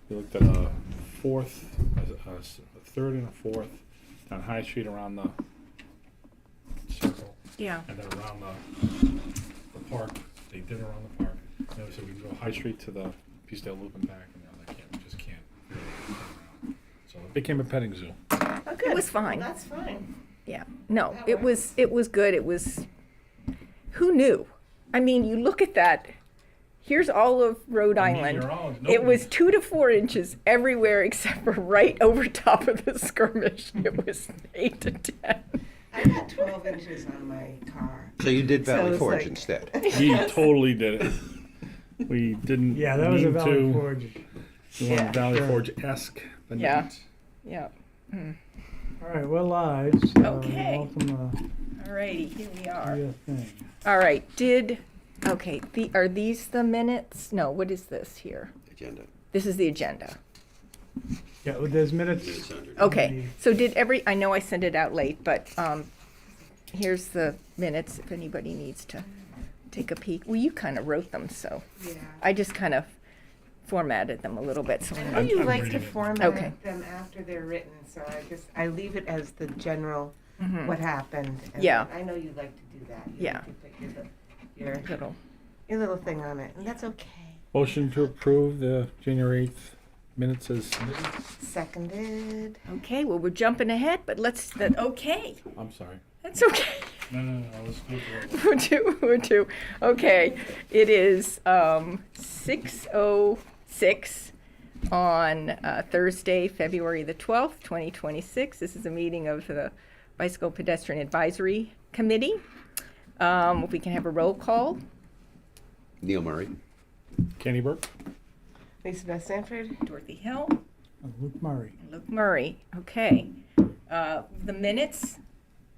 We looked at a fourth, a third and a fourth on High Street around the circle. Yeah. And then around the park. They did around the park. And we said we can go High Street to the Peacedale Loop and back, and they're like, yeah, we just can't really turn around. So it became a petting zoo. Oh, good. It was fine. Well, that's fine. Yeah. No, That it was good. It was, who knew? I mean, you look at that. Here's all of Rhode Island. It was 2 to 4 inches everywhere except for right over top of the skirmish. It was 8 to 10. I got 12 inches on my car. So you did So Valley it's Forge like- instead. We totally did it. We didn't Yeah, that was a mean Valley to. Forge. We wanted Yeah. Valley Sure. Forge-esque, but Yeah. not. Yeah. All right, we're live, so Okay. welcome All righty, here we to are. your thing. All right, okay, are these the minutes? No, what is this here? Agenda. This is the agenda. Yeah, well, there's minutes. Minutes under. Okay, so I know I sent it out late, but here's the minutes if anybody needs to take a peek. Well, you kind of wrote them, so Yeah. I just kind of formatted them a little bit. So I when know I- you I'm like to reading it. format Okay. them after they're written, so I leave it as the general what happened. And Yeah. I know you like to do that. You Yeah. like to put your little, little thing on it, and that's okay. Motion to approve the January 8th minutes as submitted. Seconded. okay, well, we're jumping ahead, but okay, I'm sorry. that's okay. No, let's do it. We're two. Okay, it is 6:06 on Thursday, February the 12th, 2026. This is a meeting of the Bicycle Pedestrian Advisory Committee. If we can have a roll call. Neil Murray. Kenny Burke? Lisa Beth Sanford. Dorothy Hill Luke Murray. and Luke Murray. Okay. The minutes.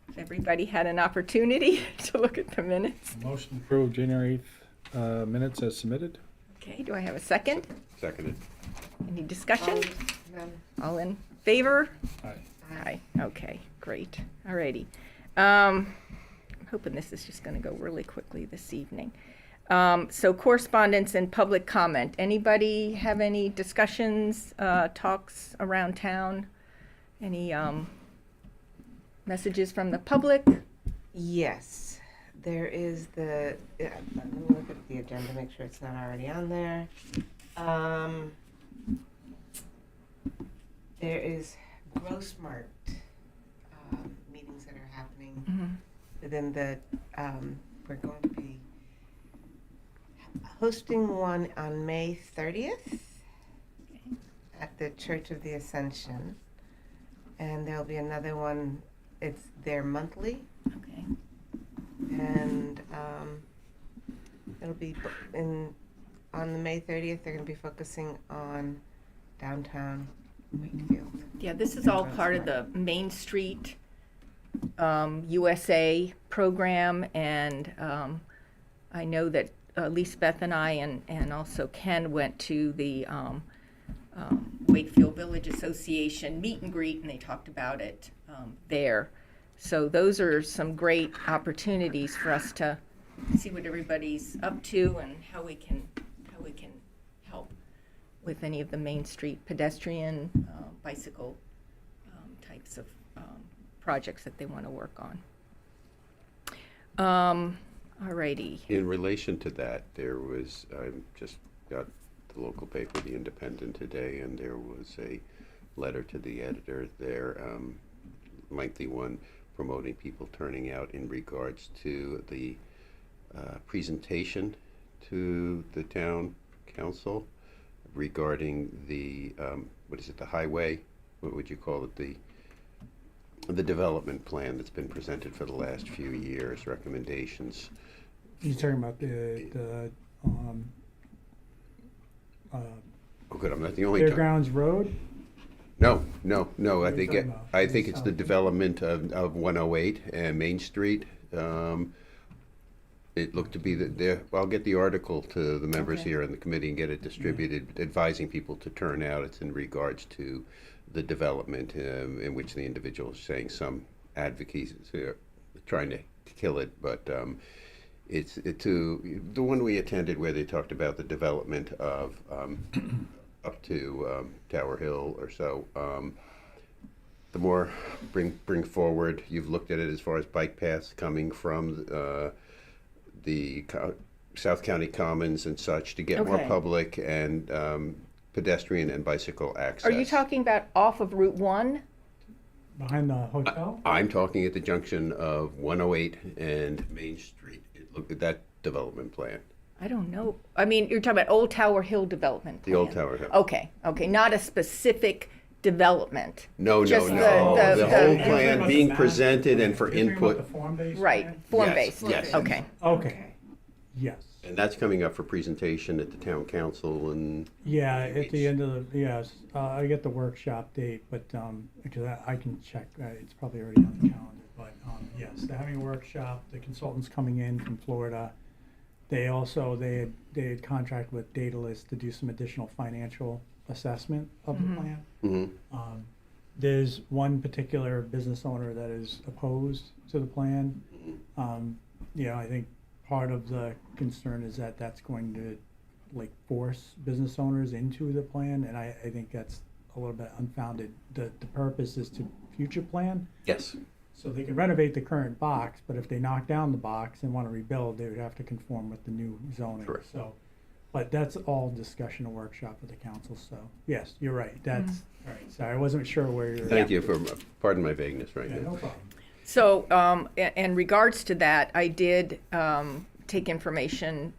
Has everybody had an opportunity to look at the minutes? Motion to approve January 8th minutes as submitted. Okay, do I have a second? Seconded. Any discussion? None. All in favor? Aye. Aye. Okay, great. Alrighty. I'm hoping this is just going to go really quickly this evening. So correspondence and public comment. Anybody have any discussions, talks around town? Any messages from the public? Yes, there is let me look at the agenda, make sure it's not already on there. There is Gross Mart meetings that are happening within the, we're going to be hosting one on May 30th at the Church of the Ascension. And there'll be another one, it's their monthly, Okay. and it'll be on the May 30th, they're gonna be focusing on downtown Wakefield. Yeah, this is all part of the Main Street USA program, and I know that Lisbeth and I and also Ken went to the Wakefield Village Association meet and greet, and they talked about it there. So those are some great opportunities for us to see what everybody's up to and how we can help with any of the Main Street pedestrian, bicycle types of projects that they want to work on. Alrighty. In relation to that, there was, I just got the local paper, The Independent, today, and there was a letter to the editor there, lengthy one, promoting people turning out in regards to the presentation to the town council regarding the, the highway, what would you call it, the development plan that's been presented for the last few years, recommendations. You're talking about the Oh, good, I'm not the only. Fairgrounds Road? No. What I are you think talking about? I think it's the South. development of 108 and Main Street. It looked to be that I'll get the article to the members Okay. here in the committee and get it distributed, advising people to turn out. It's in regards to the development in which the individual is saying some advocates are trying to kill it, but it's to the one we attended where they talked about the development of up to Tower Hill or so. The more bring forward, you've looked at it as far as bike paths coming from South County Commons and such to get more Okay. public and pedestrian and bicycle access. Are you talking about off of Route 1? Behind the hotel? I'm talking at the junction of 108 and Main Street. Look at that development plan. I don't know. I mean, you're talking about Old Tower Hill development The Old plan. Tower Hill. Okay, not a specific development. No, Just no, the- no. the- The whole the- plan being presented and for You're talking about input. the form-based Right, plan? form-based. Yes. Okay, Okay, yes. And that's coming up for presentation at the town council and Yeah, at the end of the, yes, I get the workshop date, but, because I can check, it's probably already on the calendar, but, yes, they're having a workshop, the consultant's coming in from Florida. They had contracted with Daedalus to do some additional financial assessment of the plan. mhm. There's one particular business owner that is opposed to the plan. I think part of the concern is that that's going to like force business owners into the plan, and I think that's a little bit unfounded. The purpose is to future plan, Yes. so they can renovate the current box, but if they knock down the box and want to rebuild, they would have to conform with the new zoning. Correct. So, but that's all discussion and workshop with the council, so, yes, you're right, that's, all right, sorry, I wasn't sure where you're. Thank you for, pardon my vagueness right Yeah, now. no problem. so, in regards to that, I did, take information,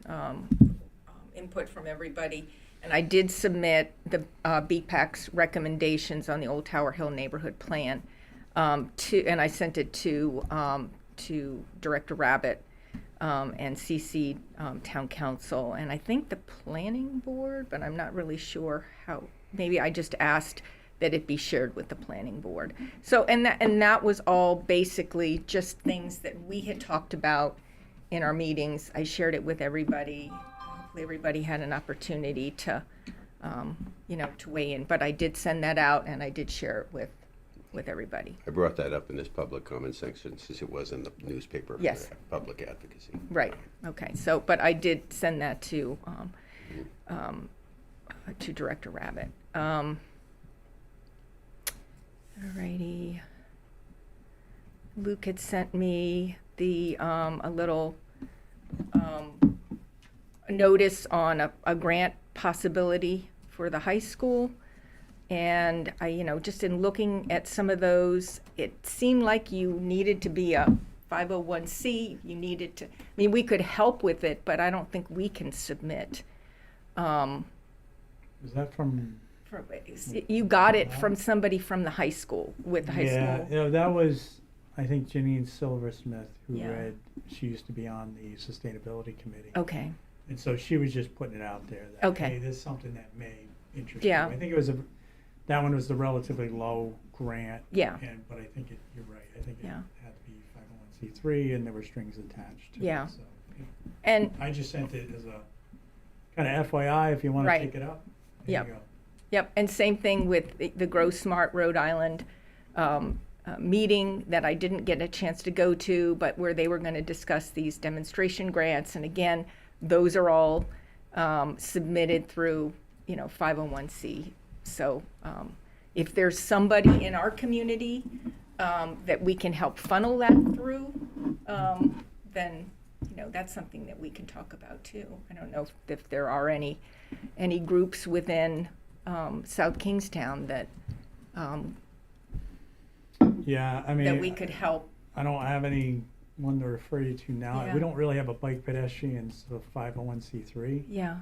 input from everybody, and I did submit the, BPAC's recommendations on the Old Tower Hill neighborhood plan, and I sent it to Director Rabbit, and CC Town Council, and I think the Planning Board, but I'm not really sure how. Maybe I just asked that it be shared with the Planning Board. So, and that was all basically just things that we had talked about in our meetings. I shared it with everybody. Hopefully, everybody had an opportunity to, to weigh in. But I did send that out, and I did share it with everybody. I brought that up in this public comment section since it was in the newspaper. Yes. For public advocacy. Right. Okay. So, but I did send that to Director Rabbit. Alrighty. Luke had sent me a little notice on a grant possibility for the high school. And I, just in looking at some of those, it seemed like you needed to be a 501c. You needed to, we could help with it, but I don't think we can submit. Is that from? You got it from somebody from the high school, with the high Yeah, school. that was, I think Janine Silversmith, who Yeah. she used to be on the sustainability committee. Okay, And so she was just putting it out there that, Okay. hey, this is something that may interest Yeah. you. I think it was that one was the relatively low grant. Yeah. But I think you're right, I think it Yeah. had to be 501c3 and there were strings attached to Yeah. it. So and, I just sent it as a kind of FYI if you want Right. to take it up. There Yep. you go. yep, and same thing with the Grow Smart Rhode Island meeting that I didn't get a chance to go to, but where they were gonna discuss these demonstration grants, and again, those are all submitted through, 501c. So, if there's somebody in our community, that we can help funnel that through, then, that's something that we can talk about too. I don't know if there are any groups within, South Kingstown that, Yeah, I that we mean, could help. I don't have any one to refer you to now. Yeah. We don't really have a bike pedestrian sort of 501c3. Yeah,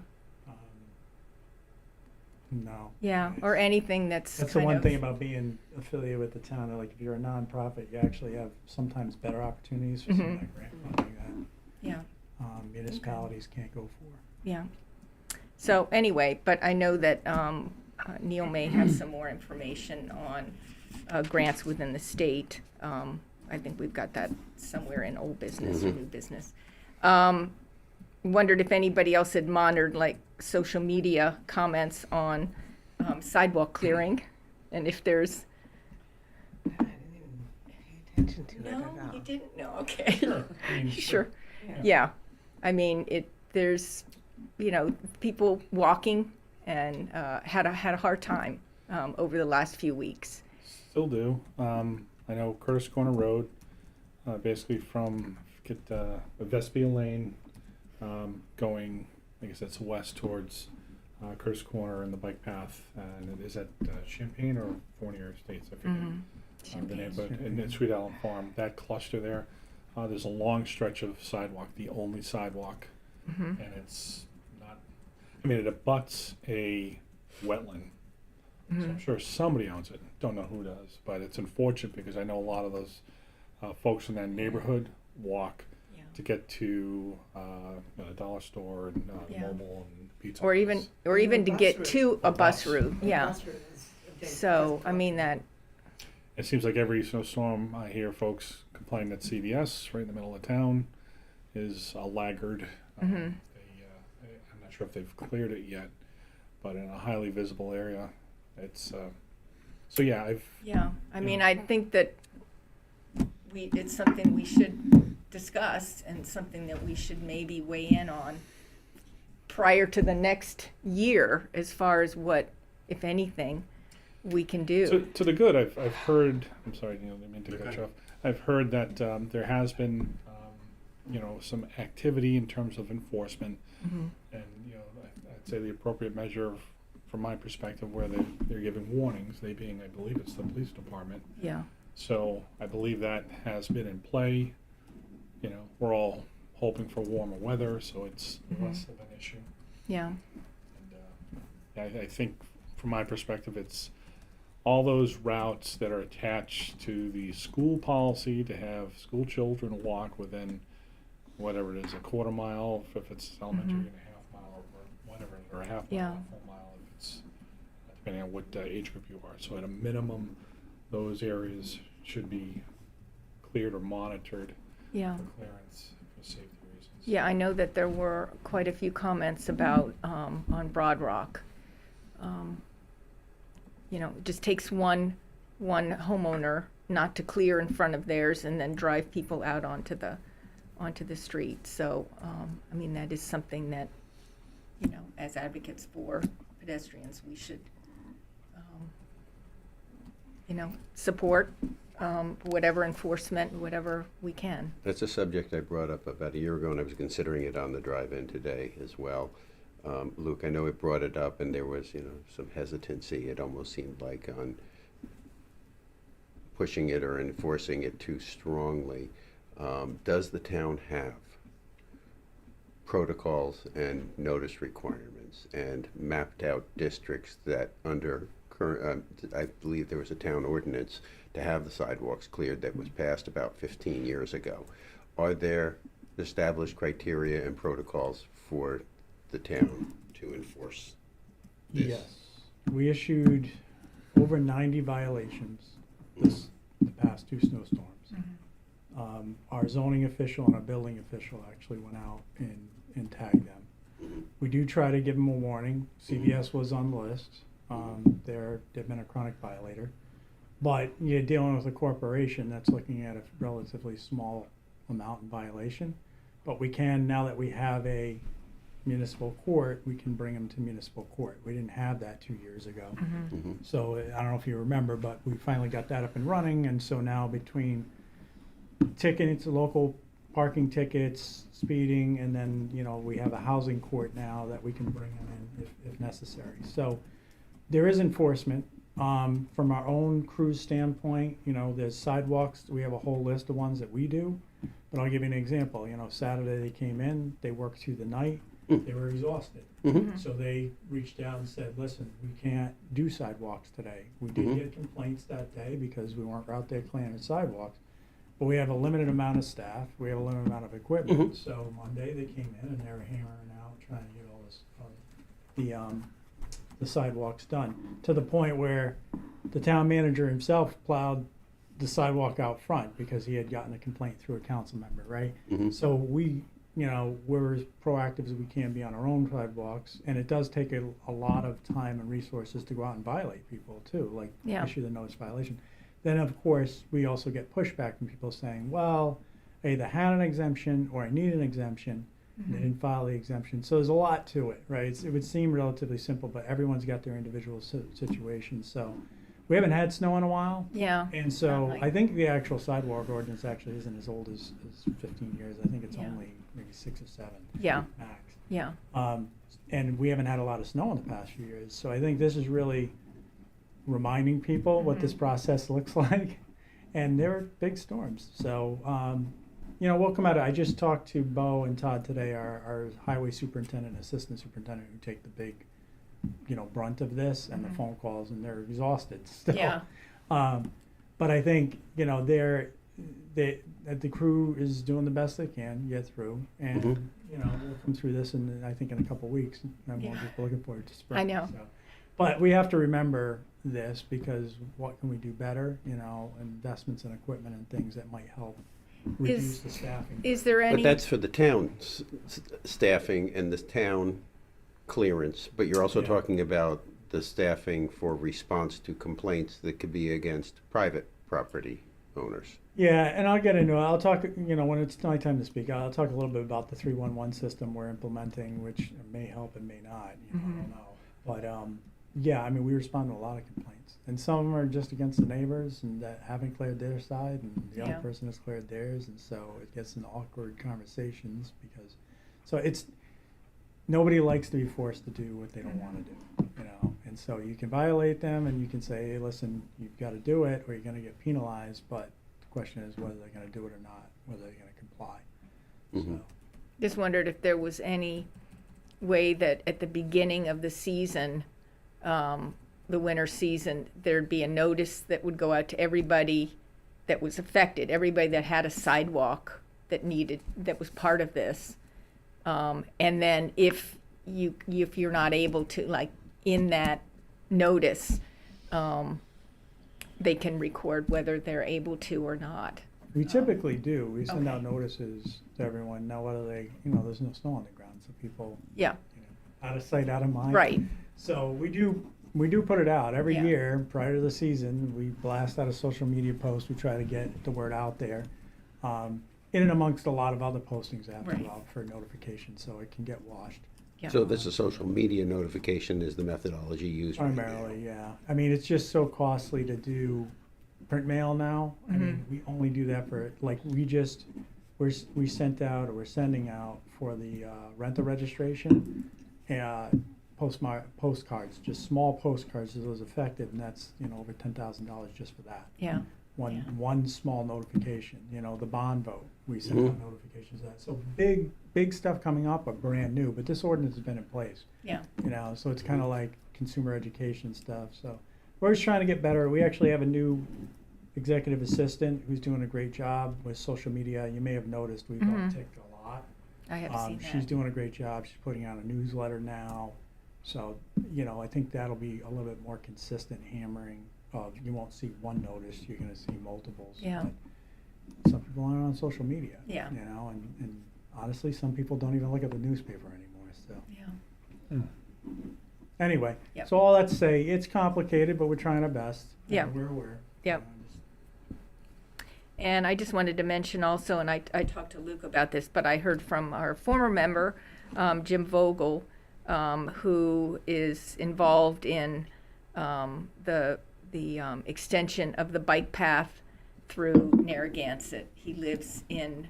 No. yeah, or anything that's That's the kind one of- thing about being affiliated with the town. Like if you're a nonprofit, you actually have sometimes better opportunities for some of Mhm. that grant funding Yeah, that municipalities can't go for. yeah. So anyway, but I know that Neil may have some more information on grants within the state. I think we've got that somewhere in old business or new business. Wondered if anybody else had monitored like social media comments on sidewalk clearing, and if there's. I didn't even pay attention to it at No, all. you didn't? No, okay. I mean, Sure. Yeah. Yeah. I mean, there's, people walking and had a hard time over the last few weeks. Still do. I know Curtis Corner Road, basically from Vespia Lane, going, I guess that's west towards Curtis Corner and the bike path, and it is at Champaign or Fournier Estates, I forget the name, but in Sweet Allen Farm, that cluster there, there's a long stretch of sidewalk, the only sidewalk, and it's not, I mean, it abuts a wetland. So I'm sure somebody owns it. Don't know who does, but it's unfortunate because I know a lot of those folks in that neighborhood walk to get to the dollar store and the mobile and pizza. Or even to get to a bus route. Yeah. So I mean that. It seems like every snowstorm I hear folks complain that CVS right in the middle of town is a laggard. I'm not sure if they've cleared it yet, but in a highly visible area, it's so yeah. I mean, I think that it's something we should discuss and something that we should maybe weigh in on prior to the next year, as far as what, if anything, we can do. To the good, I've heard. I'm sorry, I didn't mean to cut you off. I've heard that there has been, some activity in terms of enforcement, and I'd say the appropriate measure, from my perspective, where they're giving warnings. They being, I believe, it's the police department. Yeah. So I believe that has been in play. We're all hoping for warmer weather, so it's less of an issue. Yeah. And I think, from my perspective, it's all those routes that are attached to the school policy to have school children walk within whatever it is, a quarter mile, if it's elementary, and a half mile, or whatever, or a half mile, a full mile, if it's depending on what age group you are. So at a minimum, those areas should be cleared or monitored for clearance for safety reasons. Yeah, I know that there were quite a few comments about on Broad Rock. It just takes one homeowner not to clear in front of theirs and then drive people out onto the street. So, I mean, that is something that, as advocates for pedestrians, we should, support whatever enforcement, whatever we can. That's a subject I brought up about a year ago, and I was considering it on the drive-in today as well. Luke, I know it brought it up, and there was, some hesitancy. It almost seemed like on pushing it or enforcing it too strongly. Does the town have protocols and notice requirements and mapped out districts that under current, I believe there was a town ordinance to have the sidewalks cleared that was passed about 15 years ago. Are there established criteria and protocols for the town to enforce this? Yes. We issued over 90 violations the past two snowstorms. Our zoning official and our building official actually went out and tagged them. We do try to give them a warning. CVS was on the list. They've been a chronic violator. But you're dealing with a corporation that's looking at a relatively small amount in violation. But we can, now that we have a municipal court, we can bring them to municipal court. We didn't have that 2 years ago. So I don't know if you remember, but we finally got that up and running. And so now between tickets, local parking tickets, speeding, and then, we have a housing court now that we can bring them in if necessary. So there is enforcement. From our own crew's standpoint, there's sidewalks. We have a whole list of ones that we do. But I'll give you an example. Saturday they came in, they worked through the night, they were exhausted. So they reached out and said, listen, we can't do sidewalks today. We did get complaints that day because we weren't out there cleaning sidewalks. But we have a limited amount of staff, we have a limited amount of equipment. So Monday they came in and they were hammering out trying to get all this, the sidewalks done, to the point where the town manager himself plowed the sidewalk out front because he had gotten a complaint through a council member, right? So we, we're as proactive as we can be on our own sidewalks, and it does take a lot of time and resources to go out and violate people too, like issue the notice violation. Then of course we also get pushback from people saying, well, I either had an exemption or I need an exemption. They didn't file the exemption. So there's a lot to it, right? It would seem relatively simple, but everyone's got their individual situation. So we haven't had snow in a while. Yeah. And so Right. I think the actual sidewalk ordinance actually isn't as old as 15 years. I think it's Yeah. only maybe 6 or 7 Yeah. max. Yeah. And we haven't had a lot of snow in the past few years. So I think this is really reminding people what this process looks like. And they're big storms. So, you know, we'll come out. I just talked to Bo and Todd today, our highway superintendent, assistant superintendent, who take the big, you know, brunt of this and the phone calls, and they're exhausted still. Yeah. But I think, you know, the crew is doing the best they can to get through, and you know, we'll come through this, and I think in a couple of weeks, and we're Yeah. just looking forward to spring. I know. So. But we have to remember this, because what can we do better? You know, investments in equipment and things that might help reduce the staffing. Is there any? But that's for the town staffing and the town clearance, but you're also Yeah. talking about the staffing for response to complaints that could be against private property owners. Yeah, and I'll get into it. I'll talk, you know, when it's my time to speak, I'll talk a little bit about the 311 system we're implementing, which may help and may not, you know, I don't know. But, yeah, I mean, we respond to a lot of complaints, and some of them are just against the neighbors and that haven't cleared their side, and the Yeah. other person has cleared theirs, and so it gets into awkward conversations because, so it's, nobody likes to be forced to do what they don't want to do, you know, and so you can violate them and you can say, hey, listen, you've got to do it or you're going to get penalized, but the question is whether they're going to do it or not, whether they're going to comply. Mhm. So, Just wondered if there was any way that at the beginning of the season, the winter season, there'd be a notice that would go out to everybody that was affected, everybody that had a sidewalk that was part of this. And then if you're not able to, like, in that notice, they can record whether they're able to or not. we typically do. We send out Okay. notices to everyone. Now, whether they, you know, there's no snow on the ground, so people, Yeah, you know, out of sight, out of mind. right, So we do put it out every Yeah. year prior to the season. We blast out a social media post. We try to get the word out there, in and amongst a lot of other postings that have to Right. go out for notification, so it can get washed. yeah. So this is social media notification is the methodology used right now. Primarily, yeah. I mean, it's just so costly to do print mail now. I mean, we only do that for, like, we sent out, or we're sending out for the rental registration, postcards, just small postcards to those affected, and that's, you know, over $10,000 just for that. Yeah, One Yeah. one small notification, you know, the bond vote, we sent out notifications of that. So big stuff coming up are brand new, but this ordinance has been in place, yeah, you know, so it's kind of like consumer education stuff. So we're just trying to get better. We actually have a new executive assistant who's doing a great job with social media. You may have noticed we've upticked a lot. I have seen She's that. doing a great job. She's putting out a newsletter now. So, you know, I think that'll be a little bit more consistent hammering of, you won't see one notice, you're gonna see multiples. Yeah. But some people aren't on social media. Yeah. You know, and honestly, some people don't even look at the newspaper anymore, so. Yeah, Anyway, Yep. so all that to say, it's complicated, but we're trying our best. Yeah. We're aware. Yep. And I just wanted to mention also, and I talked to Luke about this, but I heard from our former member, Jim Vogel, who is involved in the extension of the bike path through Narragansett. He lives in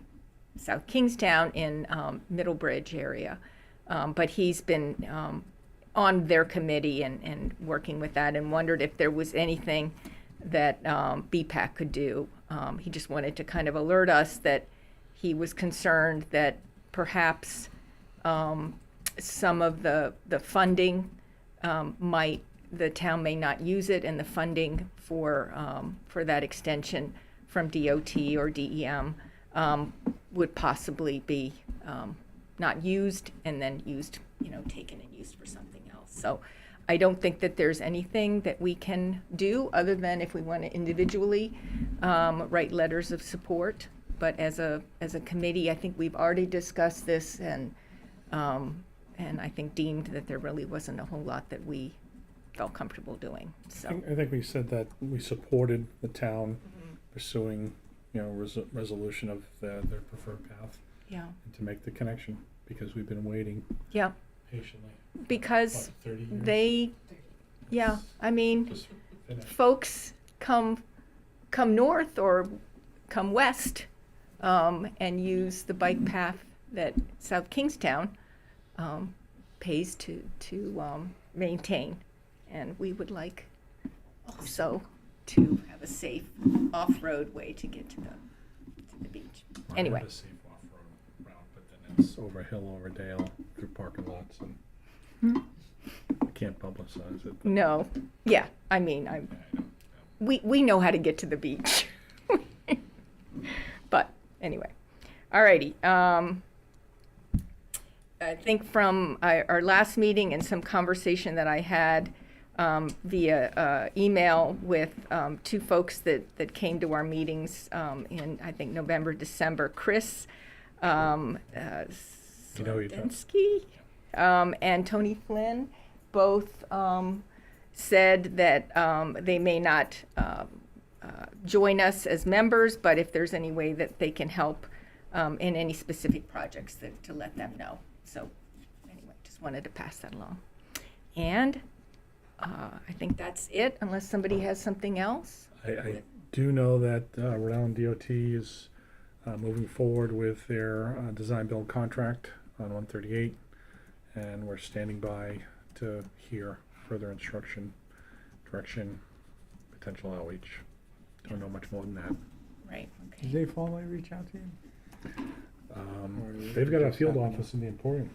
South Kingstown in Middlebridge area, but he's been on their committee and working with that, and wondered if there was anything that BPAC could do. He just wanted to kind of alert us that he was concerned that perhaps some of the funding the town may not use it, and the funding for that extension from DOT or DEM would possibly be not used, and then used, taken and used for something else. So I don't think that there's anything that we can do other than if we want to individually write letters of support. But as a committee, I think we've already discussed this, and I think deemed that there really wasn't a whole lot that we felt comfortable doing. So I think we said that we supported the town pursuing, resolution of their preferred path, yeah, and to make the connection. because we've been waiting Yeah, patiently. because What, 30 years? they, yeah, I mean, Just finished. folks come north or come west and use the bike path that South Kingstown pays to maintain, and we would like also to have a safe off-road way to get to the beach. I Anyway. have a safe off-road route, but then it's over hill, over dale, through parking lots, and I can't publicize it. But No, yeah, I mean, I don't, we know how to get to the beach. But anyway, alrighty. I think from our last meeting and some conversation that I had via email with two folks that came to our meetings in, I think, November, December, Chris You know you don't. Sladinsky, and Tony Flynn, both said that they may not join us as members, but if there's any way that they can help in any specific projects, to let them know. So anyway, just wanted to pass that along. And I think that's it, unless somebody has something else. I do know that Rhode Island DOT is moving forward with their design build contract on 138, and we're standing by to hear further instruction, direction, potential outreach. Don't know much more than that. Right, Did okay. they formally reach out to you? Or They've got a just field happened? office in the Emporium.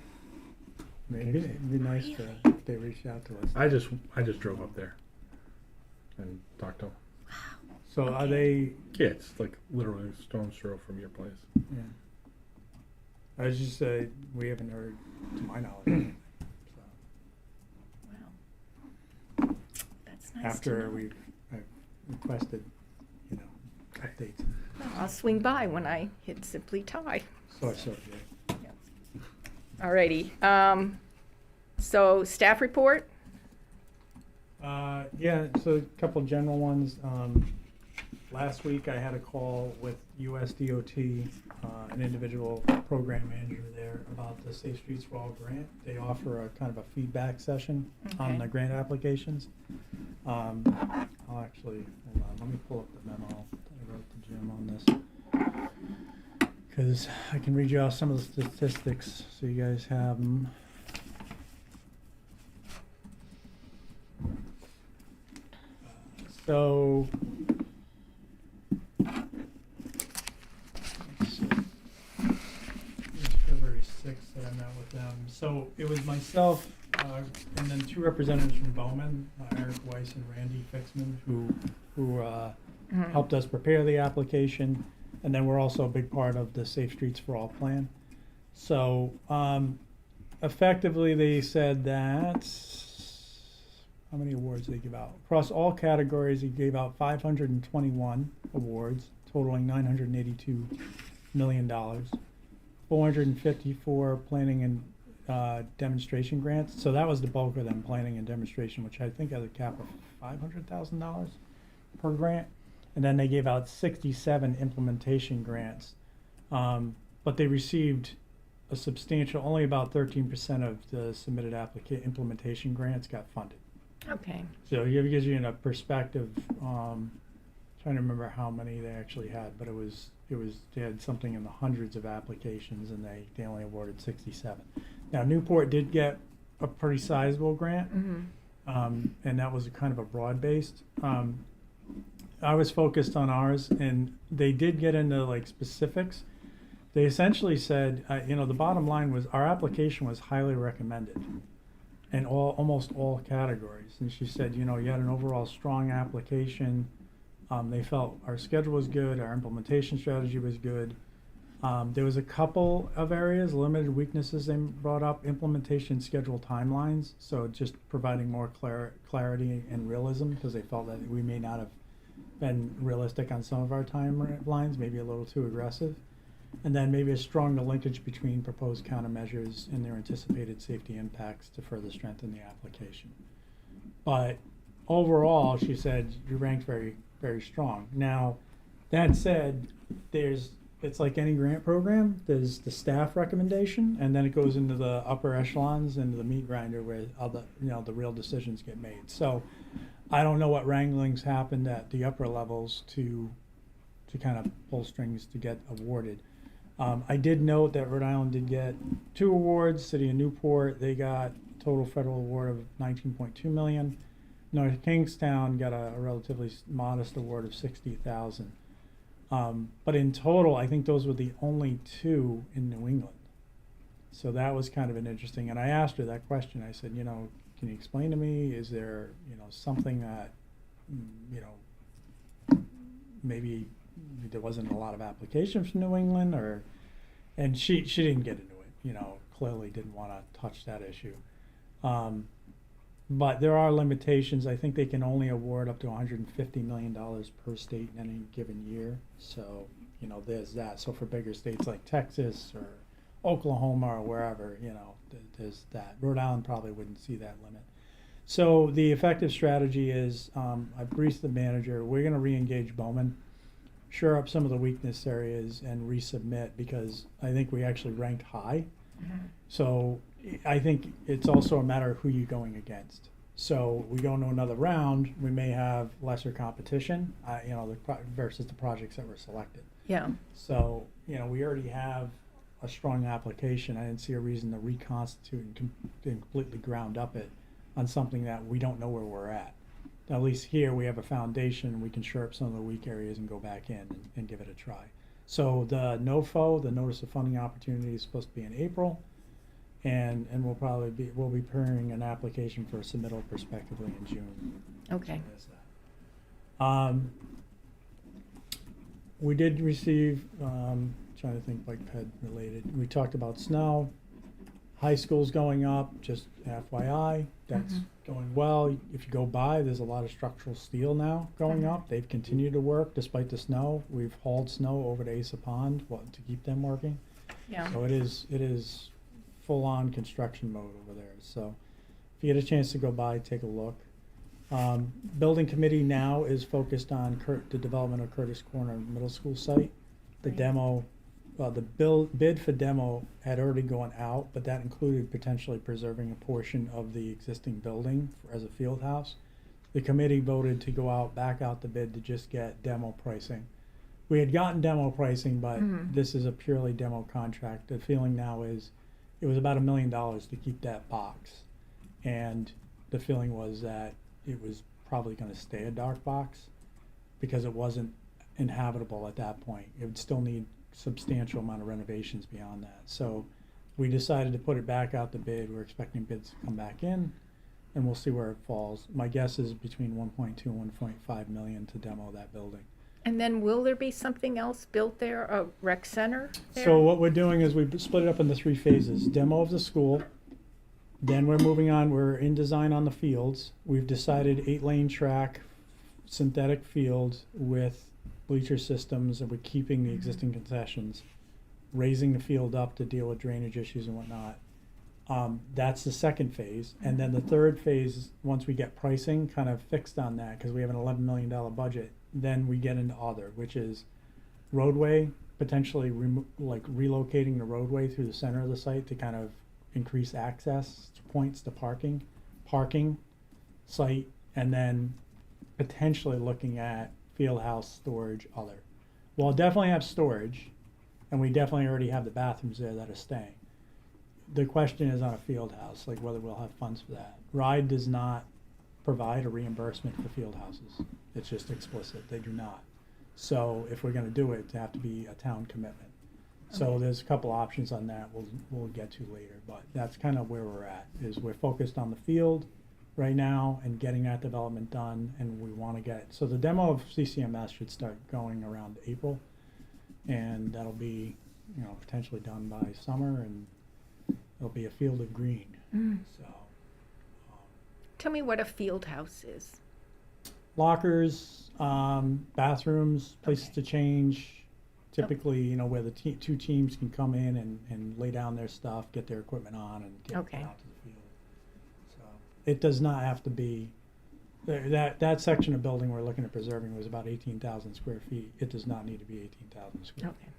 Maybe it'd be nice to, if they reached out to us. I just drove up there and talked to them. So are they, Yeah, it's like literally a stone's throw from your place. yeah. I was just, we haven't heard, to my knowledge. So, Wow. That's nice to after know. I've requested, updates. I'll swing by when I hit Simply Tie. So, yeah. Alrighty, so staff report? Yeah, so a couple general ones. Last week I had a call with USDOT, an individual program manager there, about the Safe Streets for All grant. They offer a kind of a feedback session on Okay. the grant applications. I'll actually, hold on, let me pull up the memo that I wrote to Jim on this. Because I can read you off some of the statistics so you guys have them. So, let's see. It's February 6th that I met with them. So it was myself and then two representatives from Bowman, Eric Weiss and Randy Fixman, who helped us prepare the application. And then we're also a big part of the Safe Streets for All plan. So effectively, they said that, how many awards did they give out? Across all categories, they gave out 521 awards, totaling $982 million. 454 planning and demonstration grants. So that was the bulk of them, planning and demonstration, which I think has a cap of $500,000 per grant. And then they gave out 67 implementation grants. But they received a substantial, only about 13% of the submitted implementation grants got funded. Okay, So it gives you a perspective. Trying to remember how many they actually had, but it was they had something in the hundreds of applications, and they only awarded 67. Now Newport did get a pretty sizable grant, and that was kind of a broad-based. I was focused on ours, and they did get into like specifics. They essentially said, the bottom line was our application was highly recommended in almost all categories. And she said, you had an overall strong application. They felt our schedule was good, our implementation strategy was good. There was a couple of areas, limited weaknesses they brought up, implementation schedule timelines. So just providing more clarity and realism, because they felt that we may not have been realistic on some of our timelines, maybe a little too aggressive. And then maybe a stronger linkage between proposed countermeasures and their anticipated safety impacts to further strengthen the application. But overall, she said, you ranked very, very strong. Now, that said, there's it's like any grant program. There's the staff recommendation, and then it goes into the upper echelons, into the meat grinder where all the, the real decisions get made. So I don't know what wranglings happened at the upper levels to kind of pull strings to get awarded. I did note that Rhode Island did get 2 awards. City of Newport, they got a total federal award of $19.2 million. North Kingstown got a relatively modest award of $60,000. But in total, I think those were the only 2 in New England. So that was kind of an interesting, and I asked her that question. I said, can you explain to me, is there, something that, maybe there wasn't a lot of applications from New England, and she didn't get into it, clearly didn't want to touch that issue. But there are limitations. I think they can only award up to $150 million per state in any given year. So, there's that. So for bigger states like Texas or Oklahoma or wherever, there's that. Rhode Island probably wouldn't see that limit. So the effective strategy is, I briefed the manager, we're going to re-engage Bowman, shore up some of the weakness areas and resubmit, because I think we actually ranked high. So I think it's also a matter of who you're going against. So we go into another round, we may have lesser competition, versus the projects that were selected. Yeah. So, we already have a strong application. I didn't see a reason to reconstitute and completely ground up it on something that we don't know where we're at. At least here we have a foundation, we can shore up some of the weak areas and go back in and give it a try. So the NOFO, the Notice of Funding Opportunity, is supposed to be in April, and we'll be preparing an application for a submittal prospectively in June. Okay. So there's that. We did receive, trying to think bike ped related, we talked about snow. High school's going up, just FYI, that's going well. If you go by, there's a lot of structural steel now going up. They've continued to work despite the snow. We've hauled snow over to Asa Pond to keep them working. Yeah. So it is full-on construction mode over there. So if you get a chance to go by, take a look. Building committee now is focused on the development of Curtis Corner Middle School site. The Right. demo, the bid for demo had already gone out, but that included potentially preserving a portion of the existing building as a field house. The committee voted to go back out the bid to just get demo pricing. We had gotten demo pricing, but this is a purely demo contract. The feeling now is it was about $1 million to keep that box. And the feeling was that it was probably going to stay a dark box because it wasn't inhabitable at that point. It would still need substantial amount of renovations beyond that. So we decided to put it back out the bid. We're expecting bids to come back in, and we'll see where it falls. My guess is between 1.2 and 1.5 million to demo that building. And then will there be something else built there, a rec center there? So what we're doing is we split it up into 3 phases. Demo of the school, then we're moving on, we're in design on the fields. We've decided 8-lane track, synthetic fields with bleacher systems, and we're keeping the existing concessions, raising the field up to deal with drainage issues and whatnot. That's the second phase. And then the third phase, once we get pricing kind of fixed on that, because we have an $11 million budget, then we get into other, which is roadway, potentially relocating the roadway through the center of the site to kind of increase access points to parking site, and then potentially looking at field house storage other. We'll definitely have storage, and we definitely already have the bathrooms there that are staying. The question is on a field house, like whether we'll have funds for that. RIDE does not provide a reimbursement for field houses. It's just explicit, they do not. So if we're gonna do it, it have to be a town commitment. So there's a couple options on that we'll get to later, but that's kind of where we're at, is we're focused on the field right now and getting that development done, and we want to get, so the demo of CCMS should start going around April, and that'll be, potentially done by summer, and it'll be a field of green. So Tell me what a field house is. lockers, bathrooms, places Okay. to change, typically, where the 2 teams can come in and lay down their stuff, get their equipment on, and get Okay. out to the field. So it does not have to be, that section of building we're looking at preserving was about 18,000 square feet. It does not need to be 18,000 square feet. Okay.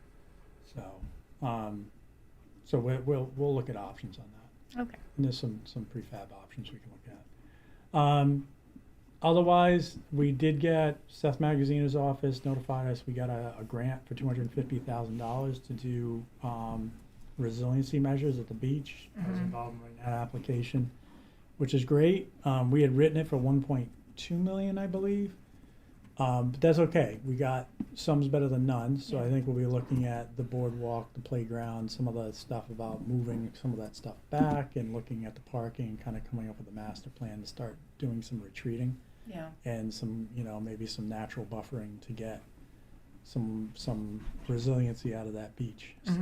So we'll look at options on that. Okay. And there's some prefab options we can look at. Otherwise, we did get, Seth Magaziner's office notified us, we got a grant for $250,000 to do resiliency measures at the beach. I was involved in writing that application, which is great. We had written it for 1.2 million, I believe. But that's okay. We got some's better than none. So I think we'll be looking at the boardwalk, the playground, some of the stuff about moving some of that stuff back, and looking at the parking and kind of coming up with a master plan to start doing some retreating. Yeah. And some, maybe some natural buffering to get some resiliency out of that beach. So,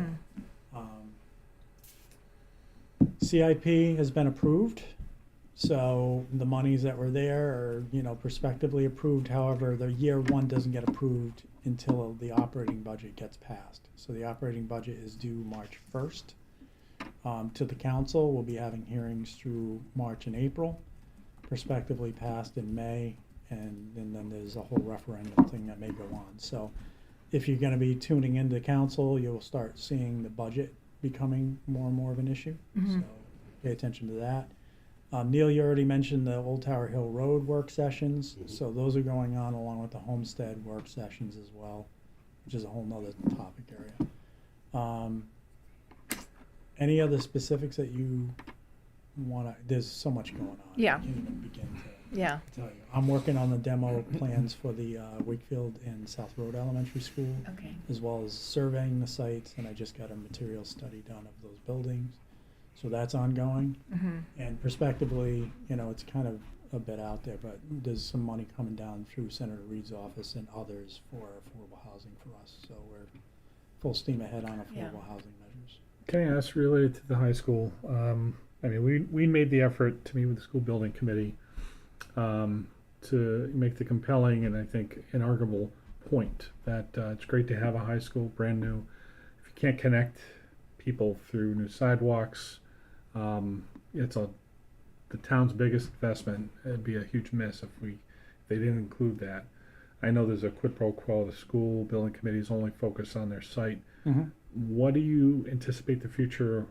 CIP has been approved, so the monies that were there are, prospectively approved. However, the year one doesn't get approved until the operating budget gets passed. So the operating budget is due March 1st to the council. We'll be having hearings through March and April, prospectively passed in May, and then there's a whole referendum thing that may go on. So if you're going to be tuning into council, you'll start seeing the budget becoming more and more of an issue. So pay attention to that. Neil, you already mentioned the Old Tower Hill Road work sessions. So those are going on along with the Homestead work sessions as well, which is a whole nother topic area. Any other specifics that you want to, there's so much going on. Yeah. I can't even begin to Yeah. tell you. I'm working on the demo plans for the Wakefield and South Road Elementary School, Okay. as well as surveying the sites, and I just got a material study done of those buildings. So that's ongoing. And prospectively, it's kind of a bit out there, but there's some money coming down through Senator Reed's office and others for affordable housing for us. So we're full steam ahead on affordable housing measures. Can I ask, related to the high school? We made the effort to meet with the school building committee to make the compelling and I think inarguable point that it's great to have a high school brand new. If you can't connect people through new sidewalks, it's the town's biggest investment. It'd be a huge miss if they didn't include that. I know there's a quid pro quo. The school building committee is only focused on their site. What do you anticipate the future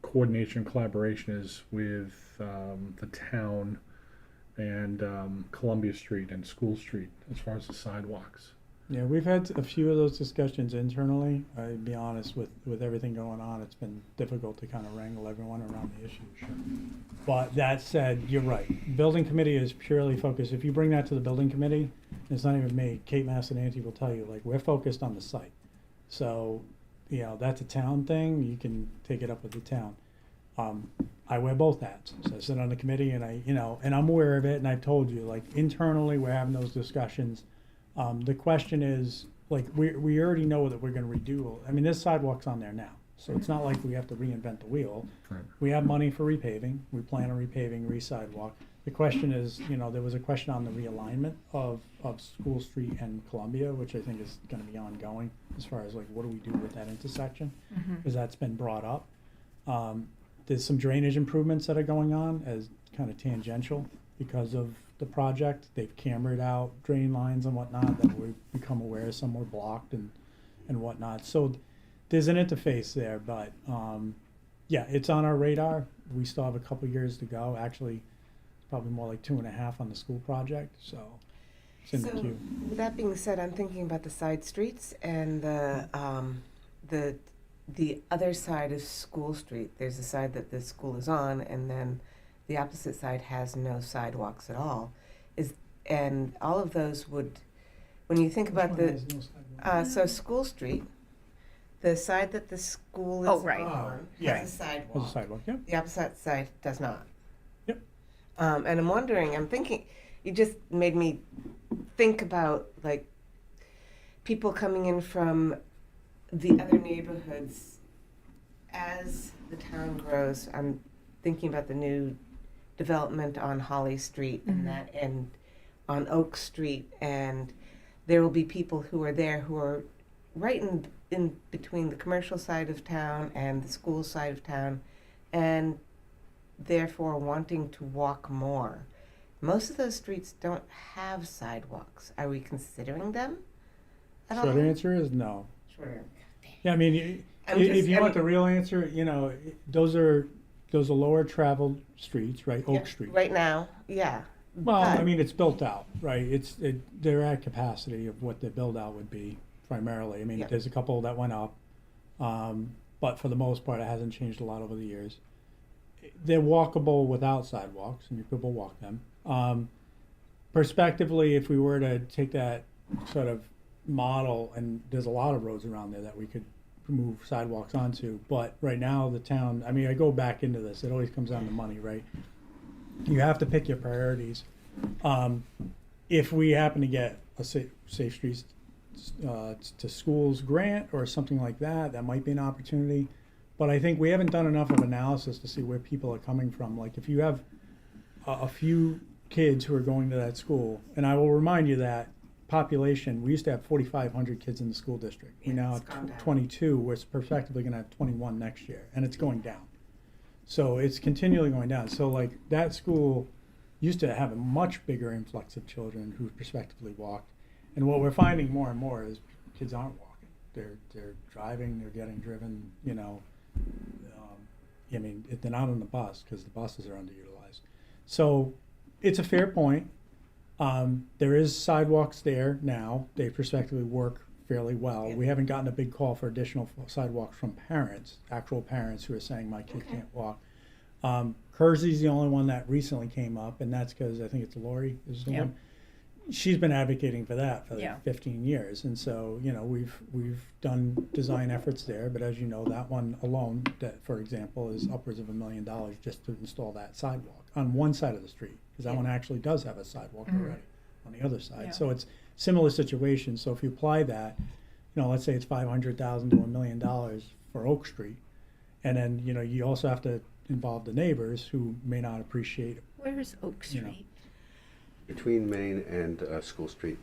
coordination collaboration is with the town and Columbia Street and School Street as far as the sidewalks? Yeah, we've had a few of those discussions internally. I'll be honest, with everything going on, it's been difficult to kind of wrangle everyone around the issue. Sure. But that said, you're right. Building committee is purely focused. If you bring that to the building committee, it's not even me. Kate Massananti will tell you, we're focused on the site. So, that's a town thing. You can take it up with the town. I wear both hats. So I sit on the committee and and I'm aware of it, and I've told you, internally we're having those discussions. The question is, we already know that we're going to redo. There's sidewalks on there now, so it's not like we have to reinvent the wheel. Right. We have money for repaving. We plan on repaving, re-sidewalk. The question is, there was a question on the realignment of School Street and Columbia, which I think is going to be ongoing as far as what do we do with that intersection, because that's been brought up. There's some drainage improvements that are going on as kind of tangential because of the project. They've cambered out drain lines and whatnot that we've become aware some were blocked and whatnot. So there's an interface there, but it's on our radar. We still have a couple years to go. Actually, it's probably more like 2.5 on the school project. So it's in the queue. With that being said, I'm thinking about the side streets and the other side of School Street. There's the side that the school is on, and then the opposite side has no sidewalks at all. And all of those would, when you think about so School Street, the side that the school is on has a sidewalk. There's a sidewalk, yeah. The opposite side does not. Yep. And I'm thinking, you just made me think about people coming in from the other neighborhoods. As the town grows, I'm thinking about the new development on Holly Street and on Oak Street, and there will be people who are there who are right in between the commercial side of town and the school side of town, and therefore wanting to walk more. Most of those streets don't have sidewalks. Are we considering them at all? Short answer is no. Short answer. Damn. Yeah, I mean, I'm if just- you want I'm- the real answer, you know, those are lower traveled streets, right? Oak Yeah, Street. right now, yeah. Well, I But- mean, it's built out, right? They're at capacity of what the build out would be primarily. I mean, Yeah. there's a couple that went up, but for the most part, it hasn't changed a lot over the years. They're walkable without sidewalks, and people walk them. Prospectively, if we were to take that sort of model, and there's a lot of roads around there that we could move sidewalks onto, but right now the town, I mean, I go back into this, it always comes down to money, right? You have to pick your priorities. If we happen to get a Safe Streets to Schools grant or something like that, that might be an opportunity. But I think we haven't done enough of analysis to see where people are coming from. Like if you have a few kids who are going to that school, and I will remind you that population, we used to have 4,500 kids in the school district. We Yeah, now it's gone have down. 22. We're prospectively going to have 21 next year, and it's going down. So it's continually going down. So like that school used to have a much bigger influx of children who prospectively walked. And what we're finding more and more is kids aren't walking. They're driving, they're getting driven, you know. I mean, they're not on the bus because the buses are underutilized. So it's a fair point. There is sidewalks there now. They prospectively work fairly well. Yeah. We haven't gotten a big call for additional sidewalks from parents, actual parents who are saying my kid Okay. can't walk. Kersey's the only one that recently came up, and that's because I think it's Lori is the Yeah. one. She's been advocating for that for like Yeah. 15 years, and so you know we've done design efforts there. But as you know, that one alone, that for example, is upwards of $1 million just to install that sidewalk on one side of the street, because that Yeah. one actually does have a sidewalk already on the other side. Yeah. So it's similar situation. So if you apply that, you know, let's say it's $500,000 to $1 million for Oak Street, and then you know you also have to involve the neighbors who may not appreciate it. Where is Oak You know. Street? Between Main and School Street,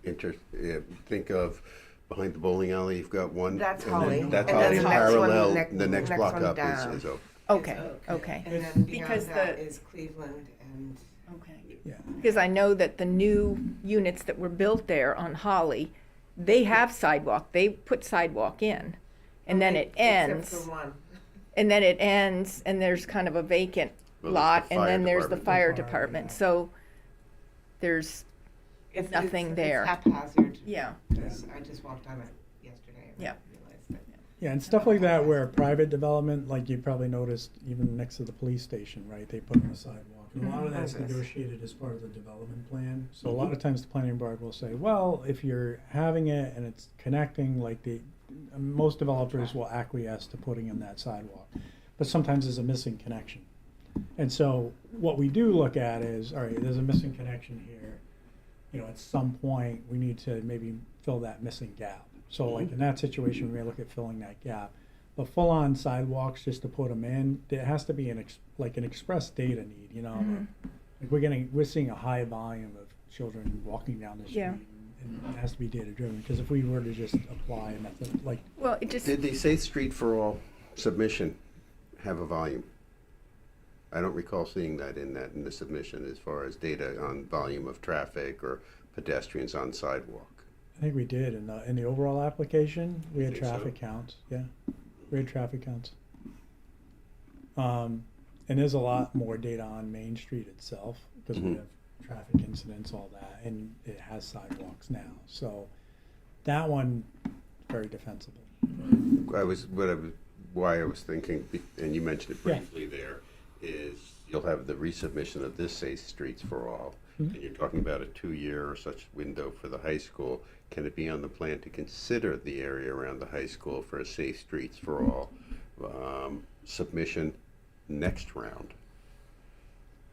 think of behind the bowling alley, you've got one. That's and then Holly. That's And Holly, then the next one, parallel, next- the next next block one up down. is Oak. Okay, okay, And then Because beyond that the- is Cleveland and. okay. Yeah. Because I know that the new units that were built there on Holly, they have sidewalk, they put sidewalk in. And then it Except ends, for one. and then it ends, and there's kind of a vacant Well, there's lot, the and fire then there's the department. fire The fire, department, yeah. so there's, It's nothing there. It's haphazard. yeah, I just walked on it yesterday and Yeah. realized that. Yeah, and stuff like that where private development, like you probably noticed even next to the police station, right, they put in a sidewalk. And a lot of that's Mhm. negotiated as part of the development plan. So a lot of times the planning board will say, well, if you're having it and it's connecting, like most developers will acquiesce to putting in that sidewalk. But sometimes there's a missing connection. And so what we do look at is, all right, there's a missing connection here. You know, at some point, we need to maybe fill that missing gap. So like in that situation, we may look at filling that gap. But full-on sidewalks, just to put them in, there has to be an express data need, you know? Like we're seeing a high volume of children walking down the street. Yeah. And it has to be data-driven, because if we were to just apply a method, like, well, it just, Did the Safe Street for All submission have a volume? I don't recall seeing that in the submission as far as data on volume of traffic or pedestrians on sidewalk. I think we did in the overall application, we had Think so? traffic counts, yeah. We had traffic counts. And there's a lot more data on Main Street itself, because we Mhm. have traffic incidents, all that, and it has sidewalks now. So that one, very defensible. Why I was thinking, and you mentioned it Yeah. briefly there, is you'll have the resubmission of this Safe Streets for All, Mhm. and you're talking about a 2-year or such window for the high school. Can it be on the plan to consider the area around the high school for a Safe Streets for All submission next round?